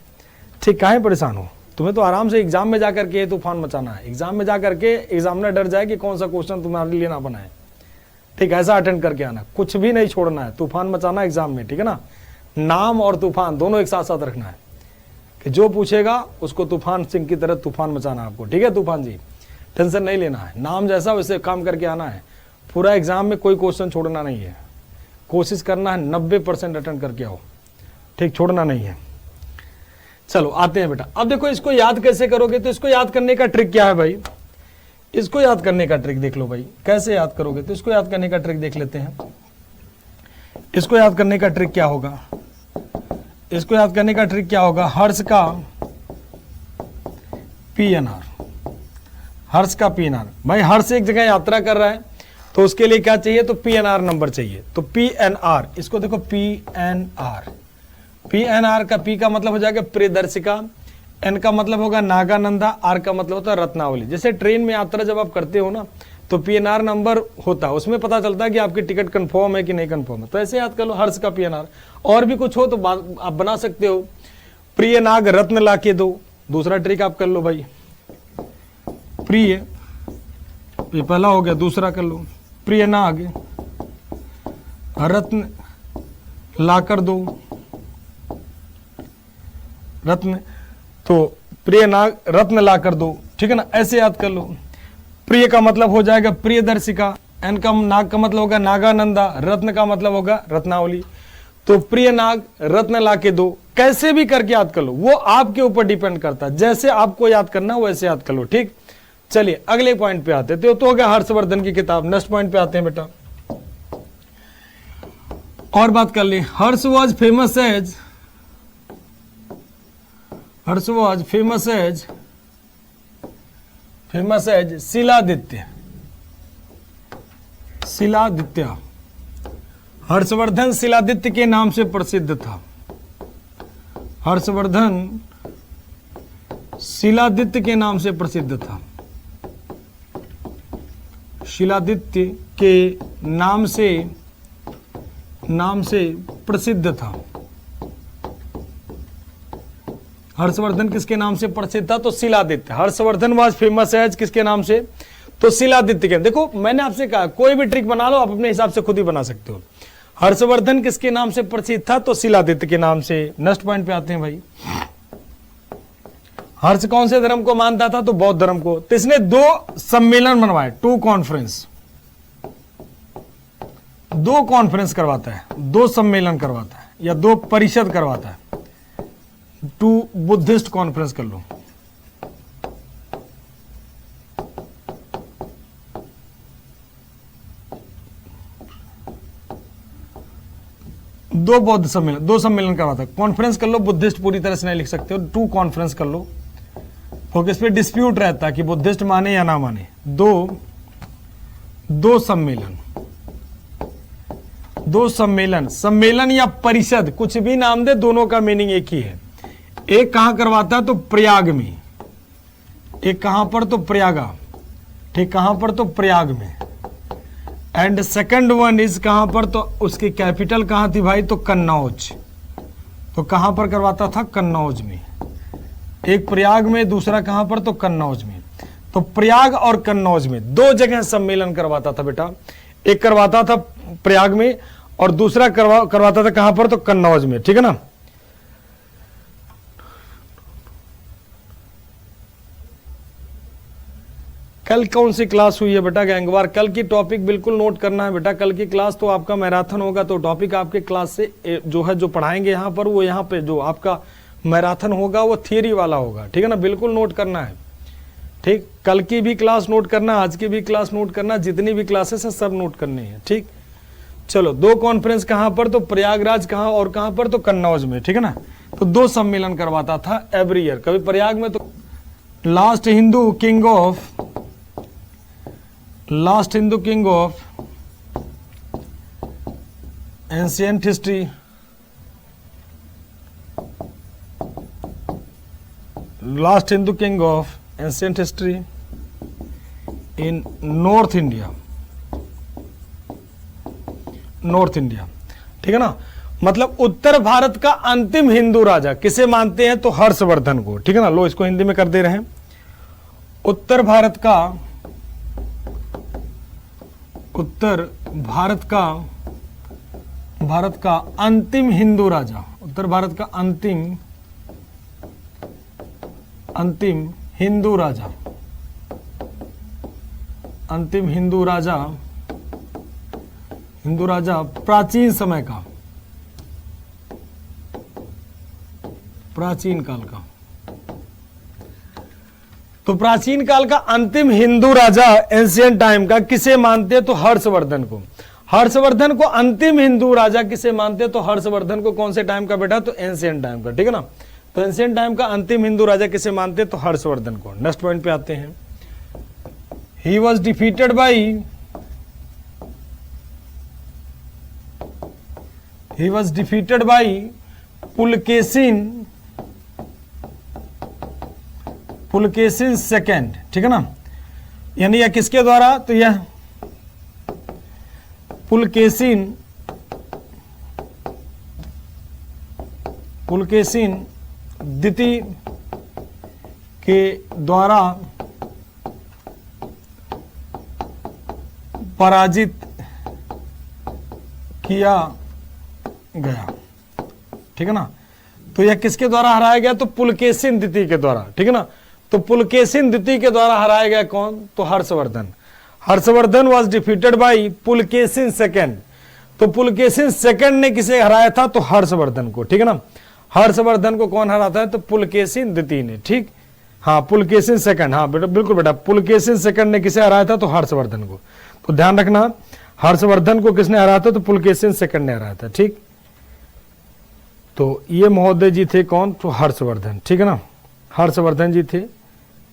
ठीक, काहे परेशान हो। तुम्हें तो आराम से एग्जाम में जाकर के तूफान मचाना है, एग्जाम में जाकर के एग्जामिनर डर जाए कि कौन सा क्वेश्चन तुम्हारे लिए ना बनाए, ठीक, ऐसा अटेंड करके आना, कुछ भी नहीं छोड़ना है, तूफान मचाना एग्जाम में, ठीक है ना। नाम और तूफान दोनों एक साथ साथ रखना है कि जो पूछेगा उसको तूफान सिंह की तरह तूफान मचाना आपको, ठीक है। तूफान जी टेंशन नहीं लेना है, नाम जैसा वैसे काम करके आना है, पूरा एग्जाम में कोई क्वेश्चन छोड़ना नहीं है, कोशिश करना है 90% अटेंड करके आओ, ठीक, छोड़ना नहीं है। चलो आते हैं बेटा, अब देखो इसको याद कैसे करोगे, तो इसको याद करने का ट्रिक क्या है भाई, इसको याद करने का ट्रिक देख लो भाई, कैसे याद करोगे, तो इसको याद करने का ट्रिक देख लेते हैं। इसको याद करने का ट्रिक क्या होगा, इसको याद करने का ट्रिक क्या होगा, हर्ष का PNR, हर्ष का PNR। भाई हर्ष एक जगह यात्रा कर रहा है तो उसके लिए क्या चाहिए, तो PNR नंबर चाहिए, तो PNR, इसको देखो PNR, PNR का P का मतलब हो जाएगा प्रियदर्शिका, N का मतलब होगा नागानंदा, R का मतलब होता है रत्नावली। जैसे ट्रेन में यात्रा जब आप करते हो ना तो PNR नंबर होता है, उसमें पता चलता है कि आपकी टिकट कंफर्म है कि नहीं कंफर्म है, तो ऐसे याद कर लो हर्ष का PNR। और भी कुछ हो तो आप बना सकते हो, प्रिय नाग रत्न लाके दो, दूसरा ट्रिक आप कर लो भाई, प्रिय ये पहला हो गया, दूसरा कर लो प्रिय नाग रत्न लाकर दो, रत्न, तो प्रिय नाग रत्न लाकर दो, ठीक है ना, ऐसे याद कर लो। प्रिय का मतलब हो जाएगा प्रियदर्शिका, एन का नाग का मतलब होगा नागानंदा, रत्न का मतलब होगा रत्नावली, तो प्रिय नाग रत्न लाके दो, कैसे भी करके याद कर लो, वो आपके ऊपर डिपेंड करता है, जैसे आपको याद करना है वैसे याद कर लो। ठीक, चलिए अगले पॉइंट पे आते थे। तो हो गया हर्षवर्धन की किताब। नेक्स्ट पॉइंट पे आते हैं बेटा, और बात कर ली। Harsh was famous as Shiladitya. Harshavardhan Shiladitya के नाम से प्रसिद्ध था। हर्षवर्धन शिलादित्य के नाम से प्रसिद्ध था। शिलादित्य के नाम से प्रसिद्ध था। हर्षवर्धन किसके नाम से प्रसिद्ध था? तो Shiladitya. Harshavardhana was famous as किसके नाम से? तो शिलादित्य के। देखो मैंने आपसे कहा कोई भी ट्रिक बना लो, आप अपने हिसाब से खुद ही बना सकते हो। हर्षवर्धन किसके नाम से प्रसिद्ध था? तो शिलादित्य के नाम से। नेक्स्ट पॉइंट पे आते हैं भाई। हर्ष कौन से धर्म को मानता था? तो बौद्ध धर्म को। तो इसने 2 सम्मेलन बनवाए, 2 कॉन्फ्रेंस। 2 कॉन्फ्रेंस करवाता है, 2 सम्मेलन करवाता है, या 2 परिषद करवाता है। 2 बुद्धिस्ट कॉन्फ्रेंस कर लो। दो बौद्ध सम्मेलन, 2 सम्मेलन करवाता है। कॉन्फ्रेंस कर लो, बुद्धिस्ट पूरी तरह से नहीं लिख सकते हो, 2 कॉन्फ्रेंस कर लो, क्योंकि इस पे डिस्प्यूट रहता है कि बुद्धिस्ट माने या ना माने। 2 सम्मेलन, 2 सम्मेलन, सम्मेलन या परिषद कुछ भी नाम दे, दोनों का मीनिंग एक ही है। एक कहां करवाता है? तो प्रयाग में। एक कहां पर? तो प्रयागा। ठीक, कहां पर? तो प्रयाग में। एंड सेकंड वन इज कहां पर? तो उसकी कैपिटल कहां थी भाई? तो कन्नौज। तो कहां पर करवाता था? कन्नौज में। एक प्रयाग में, दूसरा कहां पर? तो कन्नौज में। तो प्रयाग और कन्नौज में 2 जगह सम्मेलन करवाता था बेटा। एक करवाता था प्रयाग में और दूसरा करवाता था कहां पर? तो कन्नौज में। ठीक है ना। कल कौन सी क्लास हुई है बेटा गैंगवार? कल की टॉपिक बिल्कुल नोट करना है बेटा। कल की क्लास तो आपका मैराथन होगा, तो टॉपिक आपके क्लास से जो है जो पढ़ाएंगे यहाँ पर, वो यहाँ पे जो आपका मैराथन होगा वो थियरी वाला होगा। ठीक है ना, बिल्कुल नोट करना है। ठीक, कल की भी क्लास नोट करना, आज की भी क्लास नोट करना, जितनी भी क्लासेस है सब नोट करनी है। ठीक, चलो 2 कॉन्फ्रेंस कहाँ पर? तो प्रयागराज कहाँ और कहाँ पर? तो कन्नौज में। ठीक है ना। तो 2 सम्मेलन करवाता था एवरी ईयर, कभी प्रयाग में तो last Hindu king of ancient history, last Hindu king of ancient history in north India. ठीक है ना, मतलब उत्तर भारत का अंतिम हिंदू राजा किसे मानते हैं? तो हर्षवर्धन को। ठीक है ना, लो इसको हिंदी में कर दे रहे हैं। उत्तर भारत का अंतिम हिंदू राजा, उत्तर भारत का अंतिम हिंदू राजा प्राचीन समय का, प्राचीन काल का। तो प्राचीन काल का अंतिम हिंदू राजा एंशिएंट टाइम का किसे मानते? तो हर्षवर्धन को। हर्षवर्धन को अंतिम हिंदू राजा किसे मानते? तो हर्षवर्धन को। कौन से टाइम का बेटा? तो एंशिएंट टाइम का। ठीक है ना, तो एंशिएंट टाइम का अंतिम हिंदू राजा किसे मानते? तो हर्षवर्धन को। नेक्स्ट पॉइंट पे आते हैं। He was defeated by Pulakeshin second. ठीक है ना, यानी यह किसके द्वारा? तो यह पुलकेशिन द्वितीय के द्वारा पराजित किया गया। ठीक है ना, तो यह किसके द्वारा हराया गया? तो पुलकेशिन द्वितीय के द्वारा। ठीक है ना, तो पुलकेशिन द्वितीय के द्वारा हराया गया कौन? तो Harshvardhan. Harshvardhan was defeated by Pulakeshin second. तो पुलकेशिन सेकेंड ने किसे हराया था? तो हर्षवर्धन को। ठीक है ना, हर्षवर्धन को कौन हराता है? तो पुलकेशिन द्वितीय ने, ठीक। हाँ, पुलकेशिन सेकंड, हाँ बेटा बिल्कुल बेटा, पुलकेशिन सेकंड ने किसे हराया था? तो हर्षवर्धन को। तो ध्यान रखना, हर्षवर्धन को किसने हराया था? तो पुलकेशिन सेकंड ने हराया था, ठीक। तो ये महोदय जी थे कौन? तो हर्षवर्धन, ठीक है ना, हर्षवर्धन जी थे,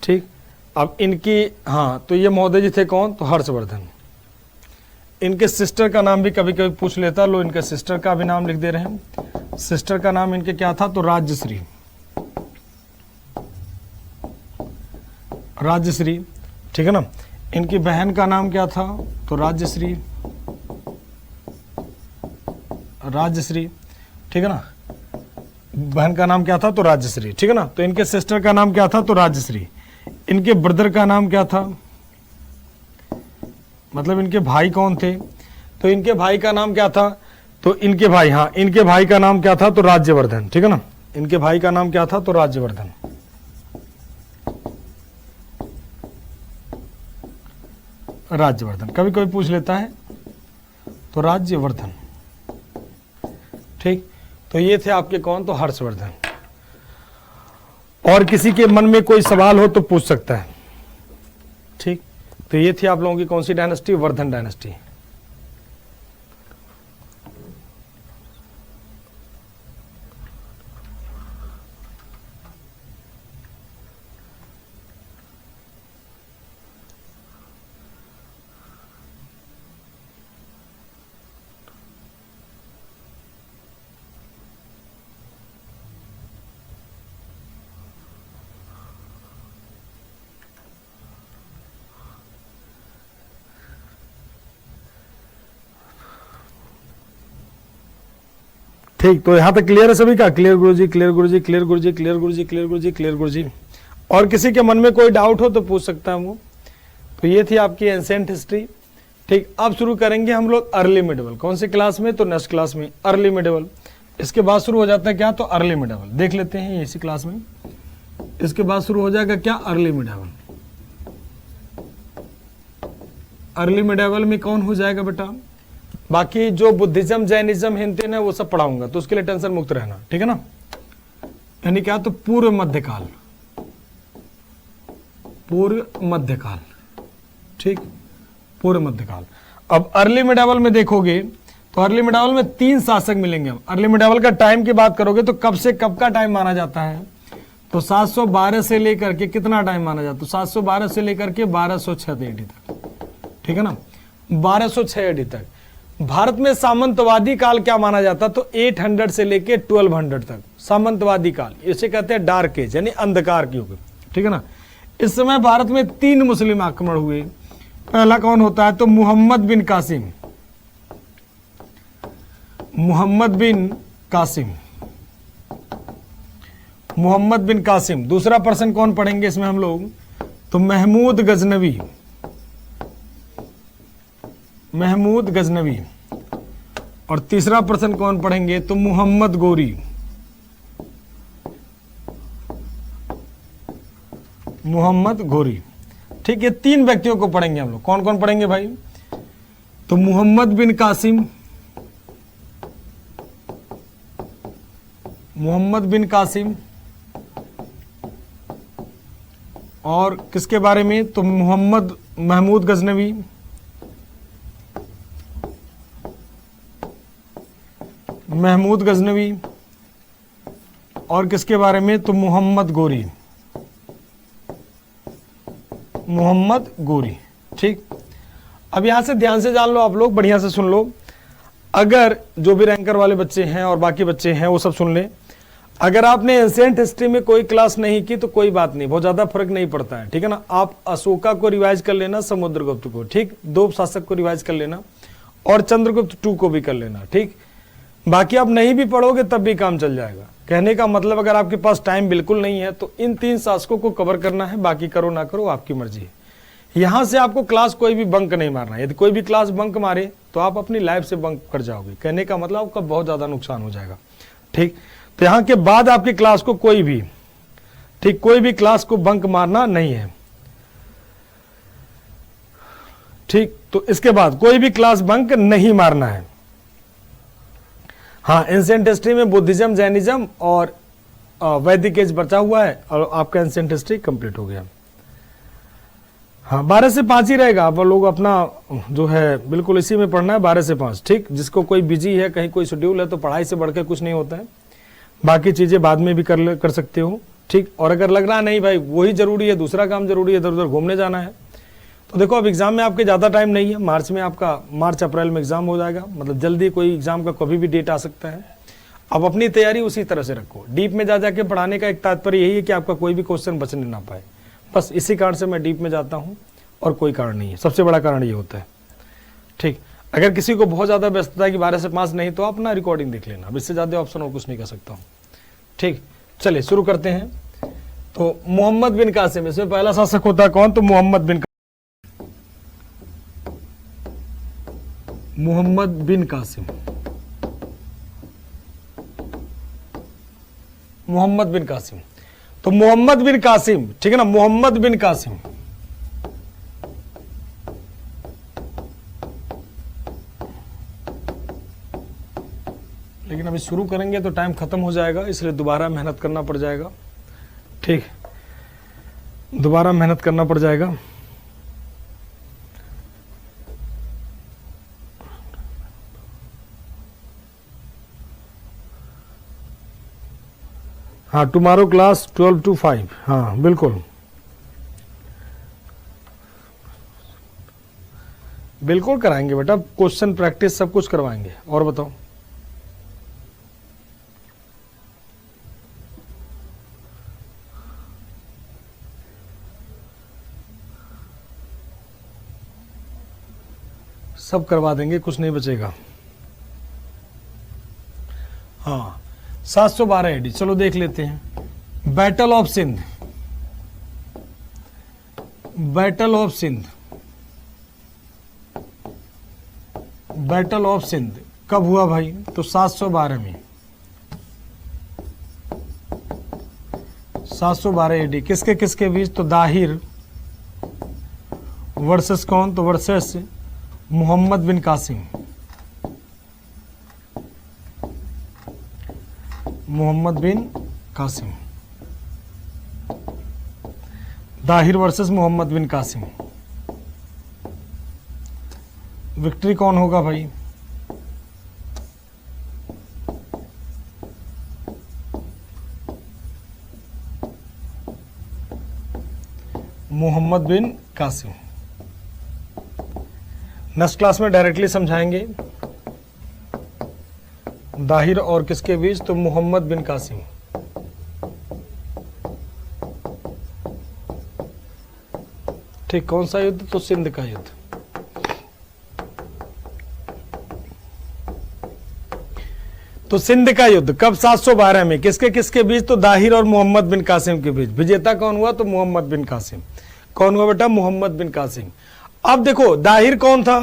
ठीक। अब इनकी, हाँ, तो ये महोदय जी थे कौन? तो हर्षवर्धन। इनके सिस्टर का नाम भी कभी कभी पूछ लेता, लो इनके सिस्टर का भी नाम लिख दे रहे हैं। सिस्टर का नाम इनके क्या था? तो राज्यश्री, राज्यश्री, ठीक है ना। इनकी बहन का नाम क्या था? तो राज्यश्री, राज्यश्री, ठीक है ना, बहन का नाम क्या था? तो राज्यश्री, ठीक है ना। तो इनके सिस्टर का नाम क्या था? तो राज्यश्री। इनके ब्रदर का नाम क्या था? मतलब इनके भाई कौन थे? तो इनके भाई का नाम क्या था? तो इनके भाई, हाँ, इनके भाई का नाम क्या था? तो राज्यवर्धन, ठीक है ना। इनके भाई का नाम क्या था? तो राज्यवर्धन, राज्यवर्धन, कभी कभी पूछ लेता है, तो राज्यवर्धन, ठीक। तो ये थे आपके कौन? तो हर्षवर्धन। और किसी के मन में कोई सवाल हो तो पूछ सकता है, ठीक। तो ये थी आप लोगों की कौन सी डायनेस्टी? वर्धन डायनेस्टी। ठीक, तो यहां तक क्लियर है सभी का? Clear guruji, clear guruji, clear guruji, clear guruji, clear guruji, clear गुरुजी। और किसी के मन में कोई डाउट हो तो पूछ सकता हूं। तो ये थी आपकी एंसेंट हिस्ट्री, ठीक। अब शुरू करेंगे हम लोग अर्ली मिडेवल। कौन सी क्लास में? तो नेक्स्ट क्लास में अर्ली मिडेवल। इसके बाद शुरू हो जाता है क्या? तो अर्ली मिडेवल। देख लेते हैं इसी क्लास में। इसके बाद शुरू हो जाएगा क्या? Early medieval. अर्ली मिडेवल में कौन हो जाएगा बेटा? बाकी जो बुद्धिज्म, जैनिज्म, हिंदू है वो सब पढ़ाऊंगा, तो उसके लिए टेंशन मुक्त रहना, ठीक है ना। यानी क्या? तो पूर्व मध्यकाल, पूर्व मध्यकाल, ठीक, पूर्व मध्यकाल। अब अर्ली मिडेवल में देखोगे तो अर्ली मिडेवल में 3 शासक मिलेंगे। हम अर्ली मिडेवल का टाइम की बात करोगे तो कब से कब का टाइम माना जाता है? तो 712 से लेकर के कितना टाइम माना जाता है? 712 से लेकर के 1206 AD तक, ठीक है ना, 1206 AD तक। भारत में सामंतवादी काल क्या माना जाता? तो 800 से लेके 1200 तक सामंतवादी काल, इसे कहते हैं डार्क एज, यानी अंधकार के युग, ठीक है ना। इस समय भारत में 3 मुस्लिम आक्रमण हुए। पहला कौन होता है? तो Mohammad bin Qasim, Mohammad bin Qasim, Mohammad bin Qasim. दूसरा पर्सन कौन पढ़ेंगे इसमें हम लोग? तो महमूद गजनवी, महमूद गजनवी। और तीसरा पर्सन कौन पढ़ेंगे? तो मोहम्मद गोरी, मोहम्मद गोरी, ठीक है। 3 व्यक्तियों को पढ़ेंगे हम लोग। कौन कौन पढ़ेंगे भाई? तो मोहम्मद बिन कासिम, मोहम्मद बिन कासिम, और किसके बारे में? तो मोहम्मद महमूद गजनवी, महमूद गजनवी, और किसके बारे में? तो मोहम्मद गोरी, मोहम्मद गोरी, ठीक। अब यहां से ध्यान से जान लो आप लोग, बढ़िया से सुन लो। अगर जो भी रैंकर वाले बच्चे हैं और बाकी बच्चे हैं वो सब सुन ले। अगर आपने एंशिएंट हिस्ट्री में कोई क्लास नहीं की तो कोई बात नहीं, बहुत ज्यादा फर्क नहीं पड़ता है, ठीक है ना। आप अशोका को रिवाइज कर लेना, समुद्रगुप्त को, ठीक, 2 शासक को रिवाइज कर लेना, और चंद्रगुप्त 2 को भी कर लेना, ठीक। बाकी आप नहीं भी पढ़ोगे तब भी काम चल जाएगा। कहने का मतलब अगर आपके पास टाइम बिल्कुल नहीं है तो इन 3 शासकों को कवर करना है, बाकी करो ना करो आपकी मर्जी है। यहां से आपको क्लास कोई भी बंक नहीं मारना है। यदि कोई भी क्लास बंक मारे तो आप अपनी लाइफ से बंक कर जाओगे। कहने का मतलब आपका बहुत ज्यादा नुकसान हो जाएगा, ठीक। तो यहां के बाद आपकी क्लास को कोई भी, ठीक, कोई भी क्लास को बंक मारना नहीं है, ठीक। तो इसके बाद कोई भी क्लास बंक नहीं मारना है। हाँ, एंशिएंट हिस्ट्री में बुद्धिज्म, जैनिज्म और वैदिक एज बचा हुआ है और आपका एंशिएंट हिस्ट्री कंप्लीट हो गया। हाँ, 12 से 5 ही रहेगा। आप लोग अपना जो है बिल्कुल इसी में पढ़ना है, 12 से 5। ठीक, जिसको कोई बिजी है, कहीं कोई शेड्यूल है, तो पढ़ाई से बढ़ के कुछ नहीं होता है, बाकी चीजें बाद में भी कर सकते हो। ठीक, और अगर लग रहा नहीं भाई वही जरूरी है, दूसरा काम जरूरी है, इधर उधर घूमने जाना है, तो देखो अब एग्जाम में आपके ज़्यादा टाइम नहीं है। मार्च में आपका मार्च अप्रैल में एग्जाम हो जाएगा, मतलब जल्दी कोई एग्जाम का कभी भी डेट आ सकता है। अब अपनी तैयारी उसी तरह से रखो। डीप में जा जाके पढ़ाने का एक तात्पर्य यही है कि आपका कोई भी क्वेश्चन बचने ना पाए, बस इसी कारण से मैं डीप में जाता हूँ, और कोई कारण नहीं है। सबसे बड़ा कारण ये होता है। ठीक, अगर किसी को बहुत ज़्यादा व्यस्तता है कि 12 से 5 नहीं, तो आप ना रिकॉर्डिंग देख लेना, अब इससे ज़्यादा ऑप्शन और कुछ नहीं कर सकता हूँ। ठीक, चलिए शुरू करते हैं। तो मोहम्मद बिन कासिम, इसमें पहला शासक होता है कौन? तो मोहम्मद बिन कासिम। मोहम्मद बिन कासिम, तो मोहम्मद बिन कासिम, ठीक है ना, मोहम्मद बिन कासिम। लेकिन अभी शुरू करेंगे तो टाइम खत्म हो जाएगा, इसलिए दोबारा मेहनत करना पड़ जाएगा। ठीक, दोबारा मेहनत करना पड़ जाएगा। हाँ, टुमारो क्लास 12 to 5। हाँ बिल्कुल बिल्कुल कराएंगे बेटा, क्वेश्चन प्रैक्टिस सब कुछ करवाएंगे। और बताओ, सब करवा देंगे, कुछ नहीं बचेगा। हाँ, 712 एडी, चलो देख लेते हैं। Battle of Sindh, battle of Sindh, battle of Sindh कब हुआ भाई? तो 712 में, 712 एडी। किसके किसके बीच? तो दाहिर वर्सेस कौन? तो versus Mohammad bin Qasim. Mohammad bin Qasim, Dahir versus Mohammad bin Qasim. Victory कौन होगा भाई? Mohammad bin Qasim. Next class में डायरेक्टली समझाएंगे दाहिर और किसके बीच? तो मोहम्मद बिन कासिम। ठीक, कौन सा युद्ध? तो सिंध का युद्ध। तो सिंध का युद्ध कब? 712 में। किसके किसके बीच? तो दाहिर और मोहम्मद बिन कासिम के बीच। विजेता कौन हुआ? तो मोहम्मद बिन कासिम। कौन हुआ बेटा? Muhammad bin Qasim. अब देखो दाहिर कौन था?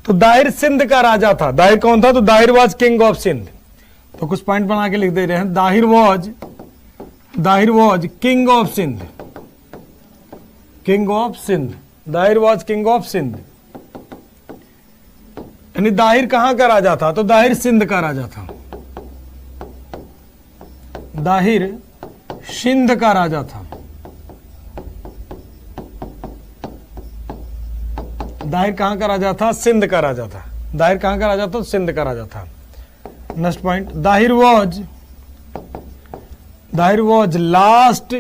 तो दाहिर सिंध का राजा था। दाहिर कौन था? तो Dahir was king of Sindh. तो कुछ पॉइंट बना के लिख दे रहे हैं। Dahir was king of Sindh, king of Sindh. Dahir was king of Sindh, यानी दाहिर कहां का राजा था? तो दाहिर सिंध का राजा था। दाहिर सिंध का राजा था। दाहिर कहां का राजा था? सिंध का राजा था। दाहिर कहां का राजा था? सिंध का राजा था। Next point, Dahir was last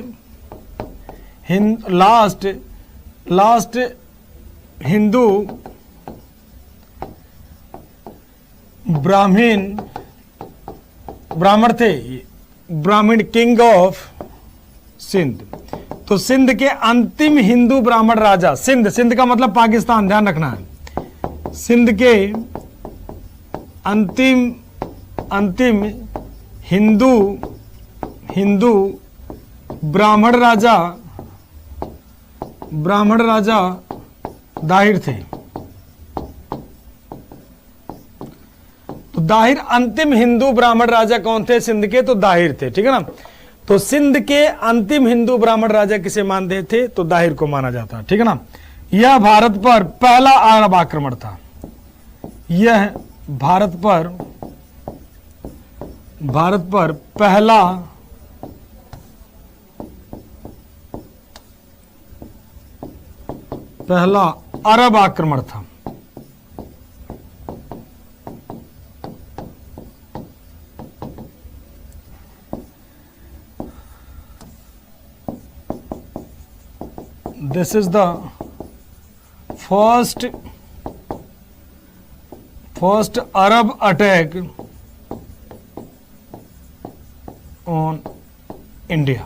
Hindu ब्राह्मण थे, ब्राह्मण किंग ऑफ सिंध। तो सिंध के अंतिम हिंदू ब्राह्मण राजा, सिंध का मतलब पाकिस्तान, ध्यान रखना है। सिंध के अंतिम हिंदू ब्राह्मण राजा दाहिर थे। तो दाहिर अंतिम हिंदू ब्राह्मण राजा कौन थे सिंध के? तो दाहिर थे, ठीक है ना। तो सिंध के अंतिम हिंदू ब्राह्मण राजा किसे मानते थे? तो दाहिर को माना जाता, ठीक है ना। यह भारत पर पहला अरब आक्रमण था। यह भारत पर भारत पर पहला अरब आक्रमण था। This is the first Arab attack on India।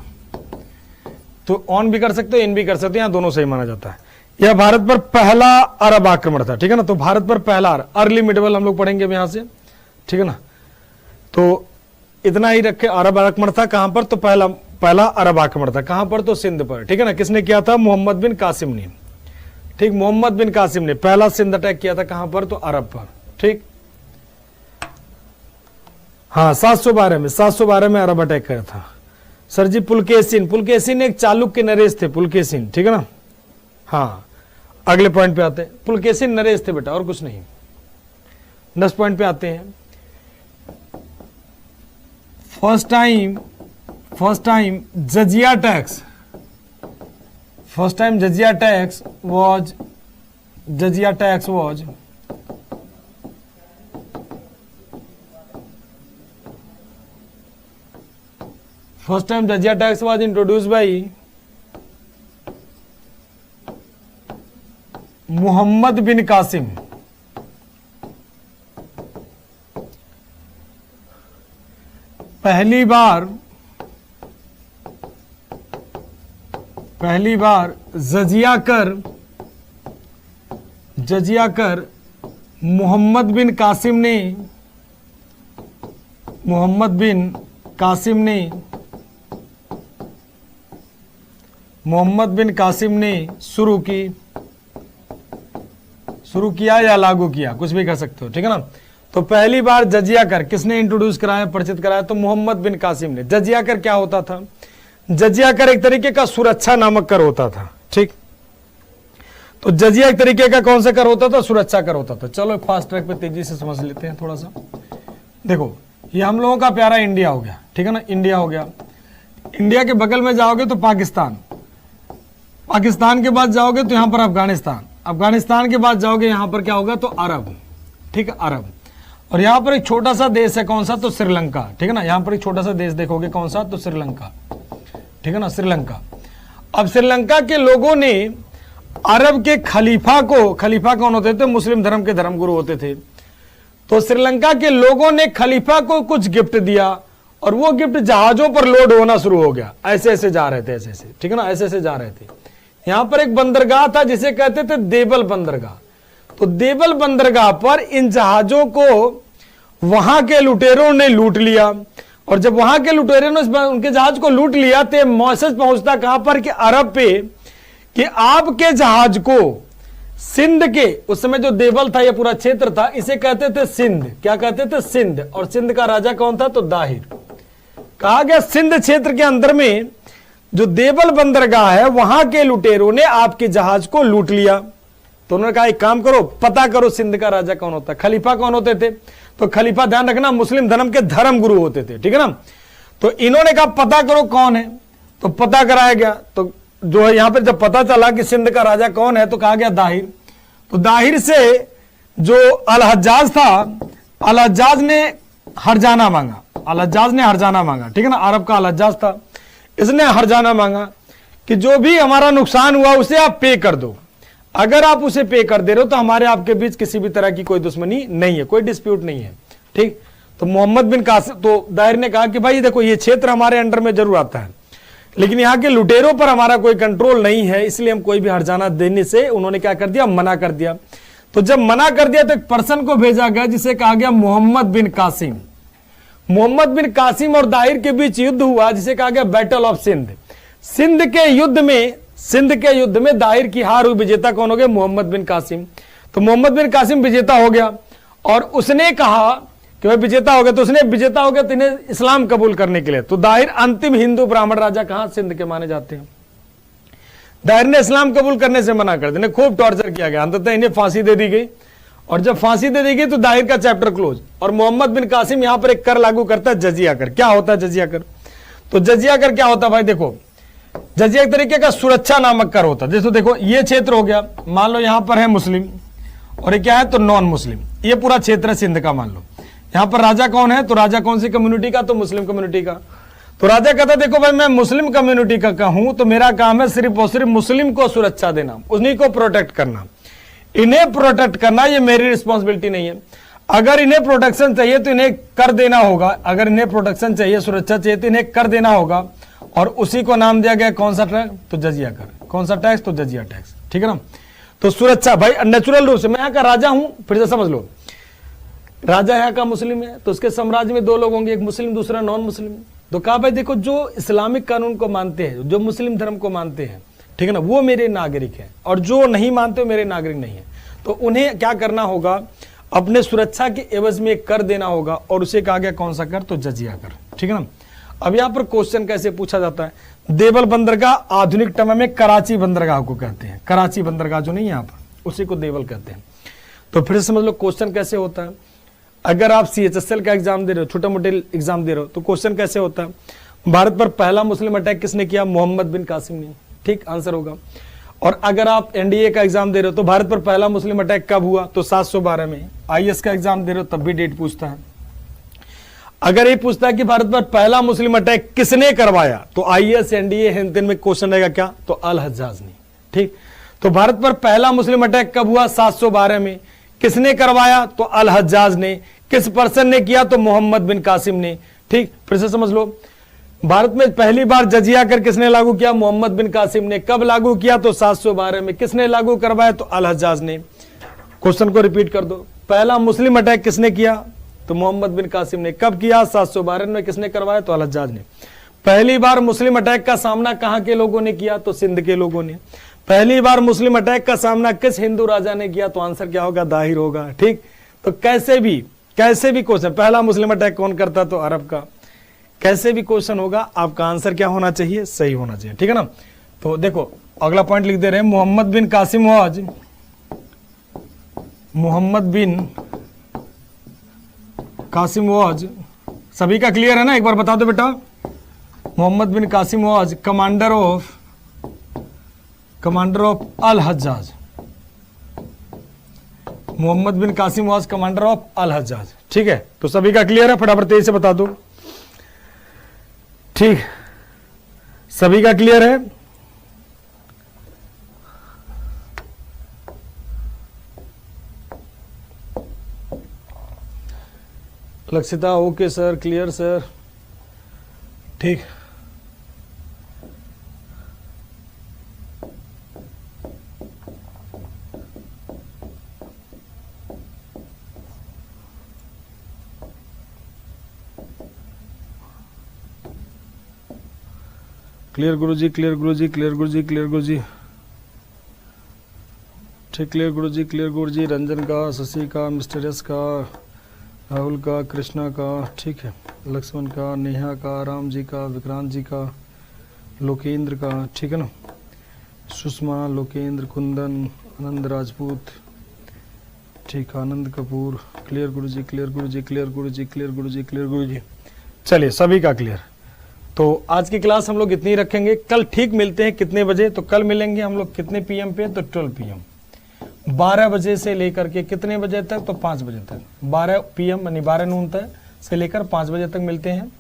तो ऑन भी कर सकते हो, इन भी कर सकते हो, यहां दोनों सही माना जाता है। यह भारत पर पहला अरब आक्रमण था, ठीक है ना। तो भारत पर पहला अर्ली मिडवल हम लोग पढ़ेंगे अब यहां से, ठीक है ना। तो इतना ही रखे, अरब आक्रमण था कहां पर, तो पहला अरब आक्रमण था कहां पर, तो सिंध पर, ठीक है ना। किसने किया था, मोहम्मद बिन कासिम ने, ठीक, मोहम्मद बिन कासिम ने पहला सिंध अटैक किया था कहां पर, तो अरब पर, ठीक। हाँ 712 में अरब अटैक किया था। सर जी पुलकेशिन एक चालुक्य नरेश थे, पुलकेशिन, ठीक है ना। हाँ अगले पॉइंट पे आते हैं, पुलकेशिन नरेश थे बेटा, और कुछ नहीं। नेक्स्ट पॉइंट पे आते हैं। First time jizya tax was introduced by Muhammad bin Qasim. पहली बार जजिया कर मोहम्मद बिन कासिम ने शुरू किया या लागू किया, कुछ भी कह सकते हो, ठीक है ना। तो पहली बार जजिया कर किसने इंट्रोड्यूस कराया, परिचित कराया, तो मोहम्मद बिन कासिम ने। जजिया कर क्या होता था, जजिया कर एक तरीके का सुरक्षा नामक कर होता था, ठीक। तो जजिया एक तरीके का कौन सा कर होता था, सुरक्षा कर होता था। चलो फास्ट ट्रैक पे तेजी से समझ लेते हैं थोड़ा सा। देखो ये हम लोगों का प्यारा इंडिया हो गया, ठीक है ना, इंडिया हो गया। इंडिया के बगल में जाओगे तो पाकिस्तान के बाद जाओगे तो यहां पर अफगानिस्तान के बाद जाओगे यहां पर क्या होगा, तो अरब, ठीक है, अरब। और यहां पर एक छोटा सा देश है, कौन सा, तो श्रीलंका, ठीक है ना। यहां पर एक छोटा सा देश देखोगे, कौन सा, तो श्रीलंका, ठीक है ना, श्रीलंका। अब श्रीलंका के लोगों ने अरब के खलीफा कौन होते थे, मुस्लिम धर्म के धर्मगुरु होते थे। तो श्रीलंका के लोगों ने खलीफा को कुछ गिफ्ट दिया और वो गिफ्ट जहाजों पर लोड होना शुरू हो गया। ऐसे जा रहे थे, ऐसे, ठीक है ना, ऐसे जा रहे थे। यहां पर एक बंदरगाह था जिसे कहते थे देवल बंदरगाह। तो देवल बंदरगाह पर इन जहाजों को वहां के लुटेरों ने लूट लिया। और जब वहां के लुटेरों ने उनके जहाज को लूट लिया तो मैसेज पहुंचता कहां पर, कि अरब पे, कि आपके जहाज को सिंध के, उस समय जो देवल था, यह पूरा क्षेत्र था, इसे कहते थे सिंध। क्या कहते थे, सिंध। और सिंध का राजा कौन था, तो दाहिर। कहा गया सिंध क्षेत्र के अंदर में जो देवल बंदरगाह है, वहां के लुटेरों ने आपके जहाज को लूट लिया। तो उन्होंने कहा एक काम करो, पता करो सिंध का राजा कौन होता है। खलीफा कौन होते थे, तो खलीफा ध्यान रखना मुस्लिम धर्म के धर्म गुरु होते थे, ठीक है ना। तो इन्होंने कहा पता करो कौन है, तो पता कराया गया। तो जो है यहां पर जब पता चला कि सिंध का राजा कौन है, तो कहा गया दाहिर। तो दाहिर से जो अल हज्जाज था, अल हज्जाज ने हरजाना मांगा, ठीक है ना। अरब का अल हज्जाज था, इसने हरजाना मांगा कि जो भी हमारा नुकसान हुआ उसे आप पे कर दो। अगर आप उसे पे कर दे रहे हो तो हमारे आपके बीच किसी भी तरह की कोई दुश्मनी नहीं है, कोई डिस्प्यूट नहीं है, ठीक। तो मोहम्मद बिन कासिम, तो दाहिर ने कहा कि भाई देखो ये क्षेत्र हमारे अंडर में जरूर आता है, लेकिन यहाँ के लुटेरों पर हमारा कोई कंट्रोल नहीं है, इसलिए हम कोई भी हरजाना देने से, उन्होंने क्या कर दिया, मना कर दिया। तो जब मना कर दिया तो एक पर्सन को भेजा गया जिसे कहा गया मोहम्मद बिन कासिम और दाहिर के बीच युद्ध हुआ जिसे कहा गया बैटल ऑफ सिंध। सिंध के युद्ध में दाहिर की हार हुई, विजेता कौन हो गया, मोहम्मद बिन कासिम। तो मोहम्मद बिन कासिम विजेता हो गया और उसने कहा कि भाई विजेता हो गया, तो उसने विजेता हो गया तो इन्हें इस्लाम कबूल करने के लिए। तो दाहिर अंतिम हिंदू ब्राह्मण राजा कहां, सिंध के माने जाते हैं। दाहिर ने इस्लाम कबूल करने से मना कर दिया, खूब टॉर्चर किया गया, अंततः इन्हें फांसी दे दी गई और जब फांसी दे देगी तो दाहिर का चैप्टर क्लोज। और मोहम्मद बिन कासिम यहां पर एक कर लागू करता है, जजिया कर। क्या होता है जजिया कर? तो जजिया कर क्या होता है भाई? देखो, जजिया एक तरीके का सुरक्षा नामक कर होता है। जैसे देखो ये क्षेत्र हो गया, मान लो यहां पर है मुस्लिम और ये क्या है तो नॉन मुस्लिम, ये पूरा क्षेत्र है सिंध का। मान लो यहां पर राजा कौन है, तो राजा कौन सी कम्युनिटी का? तो मुस्लिम कम्युनिटी का। तो राजा कहता है देखो भाई मैं मुस्लिम कम्युनिटी का हूं, तो मेरा काम है सिर्फ और सिर्फ मुस्लिम को सुरक्षा देना, उन्हीं को प्रोटेक्ट करना, इन्हें प्रोटेक्ट करना, ये मेरी रिस्पॉन्सिबिलिटी नहीं है। अगर इन्हें प्रोटेक्शन चाहिए तो इन्हें कर देना होगा, अगर इन्हें प्रोटेक्शन चाहिए, सुरक्षा चाहिए तो इन्हें कर देना होगा। और उसी को नाम दिया गया कौन सा टैक्स? तो जजिया कर। कौन सा टैक्स? तो जजिया टैक्स। ठीक है ना। तो सुरक्षा भाई नेचुरल रूप से, मैं यहाँ का राजा हूं, फिर से समझ लो, राजा यहाँ का मुस्लिम है तो उसके साम्राज्य में दो लोग होंगे, एक मुस्लिम दूसरा नॉन मुस्लिम। तो कहा भाई देखो जो इस्लामिक कानून को मानते हैं, जो मुस्लिम धर्म को मानते हैं, ठीक है ना, वो मेरे नागरिक हैं, और जो नहीं मानते वो मेरे नागरिक नहीं है। तो उन्हें क्या करना होगा? अपने सुरक्षा के एवज में कर देना होगा, और उसे कहा गया कौन सा कर? तो जजिया कर। ठीक है ना। अब यहां पर क्वेश्चन कैसे पूछा जाता है? देवल बंदरगाह आधुनिक टाइम में कराची बंदरगाह को कहते हैं, कराची बंदरगाह जो नहीं है यहाँ पर, उसी को देवल कहते हैं। तो फिर समझ लो क्वेश्चन कैसे होता है। अगर आप CHSL का एग्जाम दे रहे हो, छोटा मोटे एग्जाम दे रहे हो, तो क्वेश्चन कैसे होता है? भारत पर पहला मुस्लिम अटैक किसने किया? मोहम्मद बिन कासिम ने। ठीक आंसर होगा। और अगर आप NDA का एग्जाम दे रहे हो तो भारत पर पहला मुस्लिम अटैक कब हुआ? तो 712 में। IAS का एग्जाम दे रहे हो तब भी डेट पूछता है। अगर ये पूछता है कि भारत पर पहला मुस्लिम अटैक किसने करवाया, तो IAS NDA हिंद में क्वेश्चन रहेगा क्या? तो अल हज्जाज ने। ठीक। तो भारत पर पहला मुस्लिम अटैक कब हुआ? 712 में। किसने करवाया? तो अल हज्जाज ने। किस पर्सन ने किया? तो मोहम्मद बिन कासिम ने। ठीक। फिर से समझ लो, भारत में पहली बार जजिया कर किसने लागू किया? मोहम्मद बिन कासिम ने। कब लागू किया? तो 712 में। किसने लागू करवाया? तो अल हज्जाज ने। क्वेश्चन को रिपीट कर दो, पहला मुस्लिम अटैक किसने किया? तो मोहम्मद बिन कासिम ने। कब किया? 712 में। किसने करवाया? तो अल हज्जाज ने। पहली बार मुस्लिम अटैक का सामना कहां के लोगों ने किया? तो सिंध के लोगों ने। पहली बार मुस्लिम अटैक का सामना किस हिंदू राजा ने किया? तो आंसर क्या होगा? दाहिर होगा। ठीक। तो कैसे भी क्वेश्चन, पहला मुस्लिम अटैक कौन करता? तो अरब का। कैसे भी क्वेश्चन होगा, आपका आंसर क्या होना चाहिए? सही होना चाहिए। ठीक है ना। तो देखो अगला पॉइंट लिख दे रहे हैं, मोहम्मद बिन कासिम वाज, सभी का क्लियर है ना? एक बार बता दो बेटा। Muhammad bin Qasim was commander of Al Hajjaj. Muhammad bin Qasim was commander of Al Hajjaj. ठीक है। तो सभी का क्लियर है? फटाफट तेजी से बता दो। ठीक, सभी का क्लियर है? Lakshita okay sir, clear sir. ठीक, clear guruji, clear guruji, clear guruji, clear guruji. ठीक, क्लियर गुरुजी, क्लियर गुरुजी। रंजन का, शशि का, मिस्टर एस का, राहुल का, कृष्णा का, ठीक है, लक्ष्मण का, नेहा का, राम जी का, विक्रांत जी का, लोकेंद्र का, ठीक है ना, सुषमा, लोकेंद्र, कुंदन, आनंद राजपूत, ठीक, आनंद Kapoor. Clear guruji, clear guruji, clear guruji, clear guruji, clear गुरुजी। चलिए सभी का क्लियर। तो आज की क्लास हम लोग इतनी रखेंगे। कल ठीक मिलते हैं कितने बजे? तो कल मिलेंगे हम लोग कितने PM पे? तो 12 PM, 12 बजे से लेकर के कितने बजे तक? तो 5 बजे तक। 12 PM यानी 12 नून तक से लेकर 5 बजे तक मिलते हैं।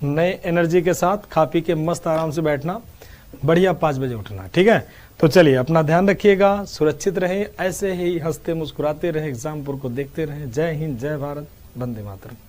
नए एनर्जी के साथ खा पी के मस्त आराम से बैठना, बढ़िया 5 बजे उठना। ठीक है। तो चलिए अपना ध्यान रखिएगा, सुरक्षित रहे, ऐसे ही हंसते मुस्कुराते रहे, एग्जामपुर को देखते रहे। जय हिंद, जय भारत, वंदे मातरम।